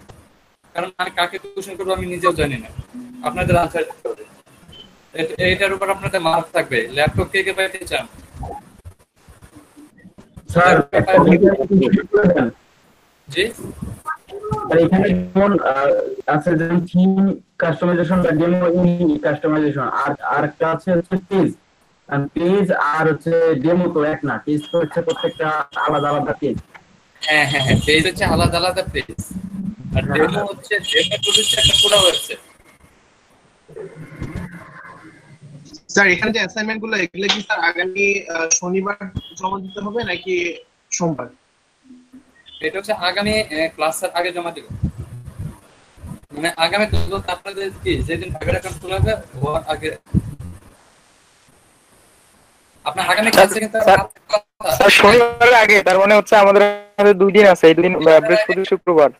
কারণ আমি কাকে কোশ্চেন করবো আমি নিজেও জানি না, আপনাদের আনসার দিতে হবে। এইটার উপর আপনাদের মার্ক থাকবে। ল্যাপটপ কে পাইতে চান? স্যার জি এখানে যেমন আছে, যেমন থিম কাস্টমাইজেশন বা ডেমো কাস্টমাইজেশন, আর একটা আছে হচ্ছে পেজ আর হচ্ছে ডেমো তো এক না, পেজ তো হচ্ছে প্রত্যেকটা আলাদা আলাদা পেজ। হ্যাঁ, পেজ হচ্ছে আলাদা আলাদা পেজ, আর ডেমো হচ্ছে একটা পুরো ওয়েবসাইট। স্যার এখানে যে অ্যাসাইনমেন্ট গুলো, এগুলো কি স্যার আগামী শনিবার জমা দিতে হবে নাকি সোমবার? এটা হচ্ছে আগামী ক্লাসের আগে জমা দিব, মানে আগামী আপনাদের কি যেদিন ভাইবার অ্যাকাউন্ট খোলা হবে ওর আগে আপনার আগামী ক্লাসে কিন্তু স্যার শনিবারের আগে, তার মানে হচ্ছে আমাদের 2 দিন আছে, এই দিন বৃহস্পতি শুক্রবার।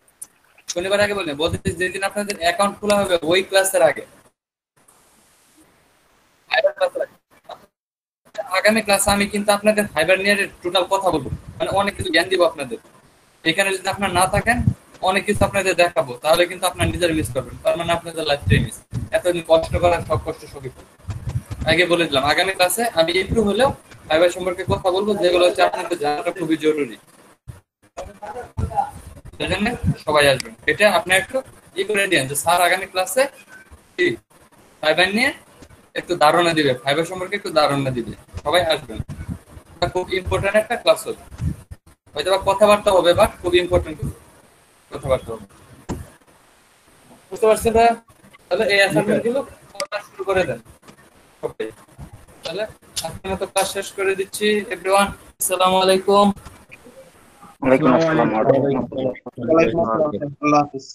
শনিবার আগে বলতে যেদিন আপনাদের অ্যাকাউন্ট খোলা হবে ওই ক্লাসের আগে। আগামী ক্লাসে আমি কিন্তু আপনাদের ফাইবার নিয়ে টোটাল কথা বলবো, মানে অনেক কিছু জ্ঞান দিব আপনাদের। এখানে যদি আপনারা না থাকেন অনেক কিছু আপনাদের দেখাবো, তাহলে কিন্তু আপনার নিজের মিস করবেন, তার মানে আপনাদের লাইফটাই মিস। এতদিন কষ্ট করার সব কষ্ট সবই আগে বলে দিলাম। আগামী ক্লাসে আমি একটু হলেও ফাইবার সম্পর্কে কথা বলবো, যেগুলো হচ্ছে আপনাদের জানাটা খুবই জরুরি। সেজন্য সবাই আসবেন। এটা আপনি একটু করে দিন যে স্যার আগামী ক্লাসে কি ফাইবার নিয়ে একটু ধারণা দিবে, ফাইবার সম্পর্কে একটু ধারণা দিবে, সবাই আসবেন। খুব ইম্পর্টেন্ট একটা ক্লাস হবে, হয়তো বা কথাবার্তা হবে, বাট খুব ইম্পর্টেন্ট কথাবার্তা হবে। বুঝতে পারছেন? তাহলে এই অ্যাসাইনমেন্ট গুলো শুরু করে দেন। ওকে, তাহলে আজকের মতো ক্লাস শেষ করে দিচ্ছি। এভরিওয়ান, আসসালামু আলাইকুম। ওয়ালাইকুম আসসালাম। আল্লাহ হাফেজ।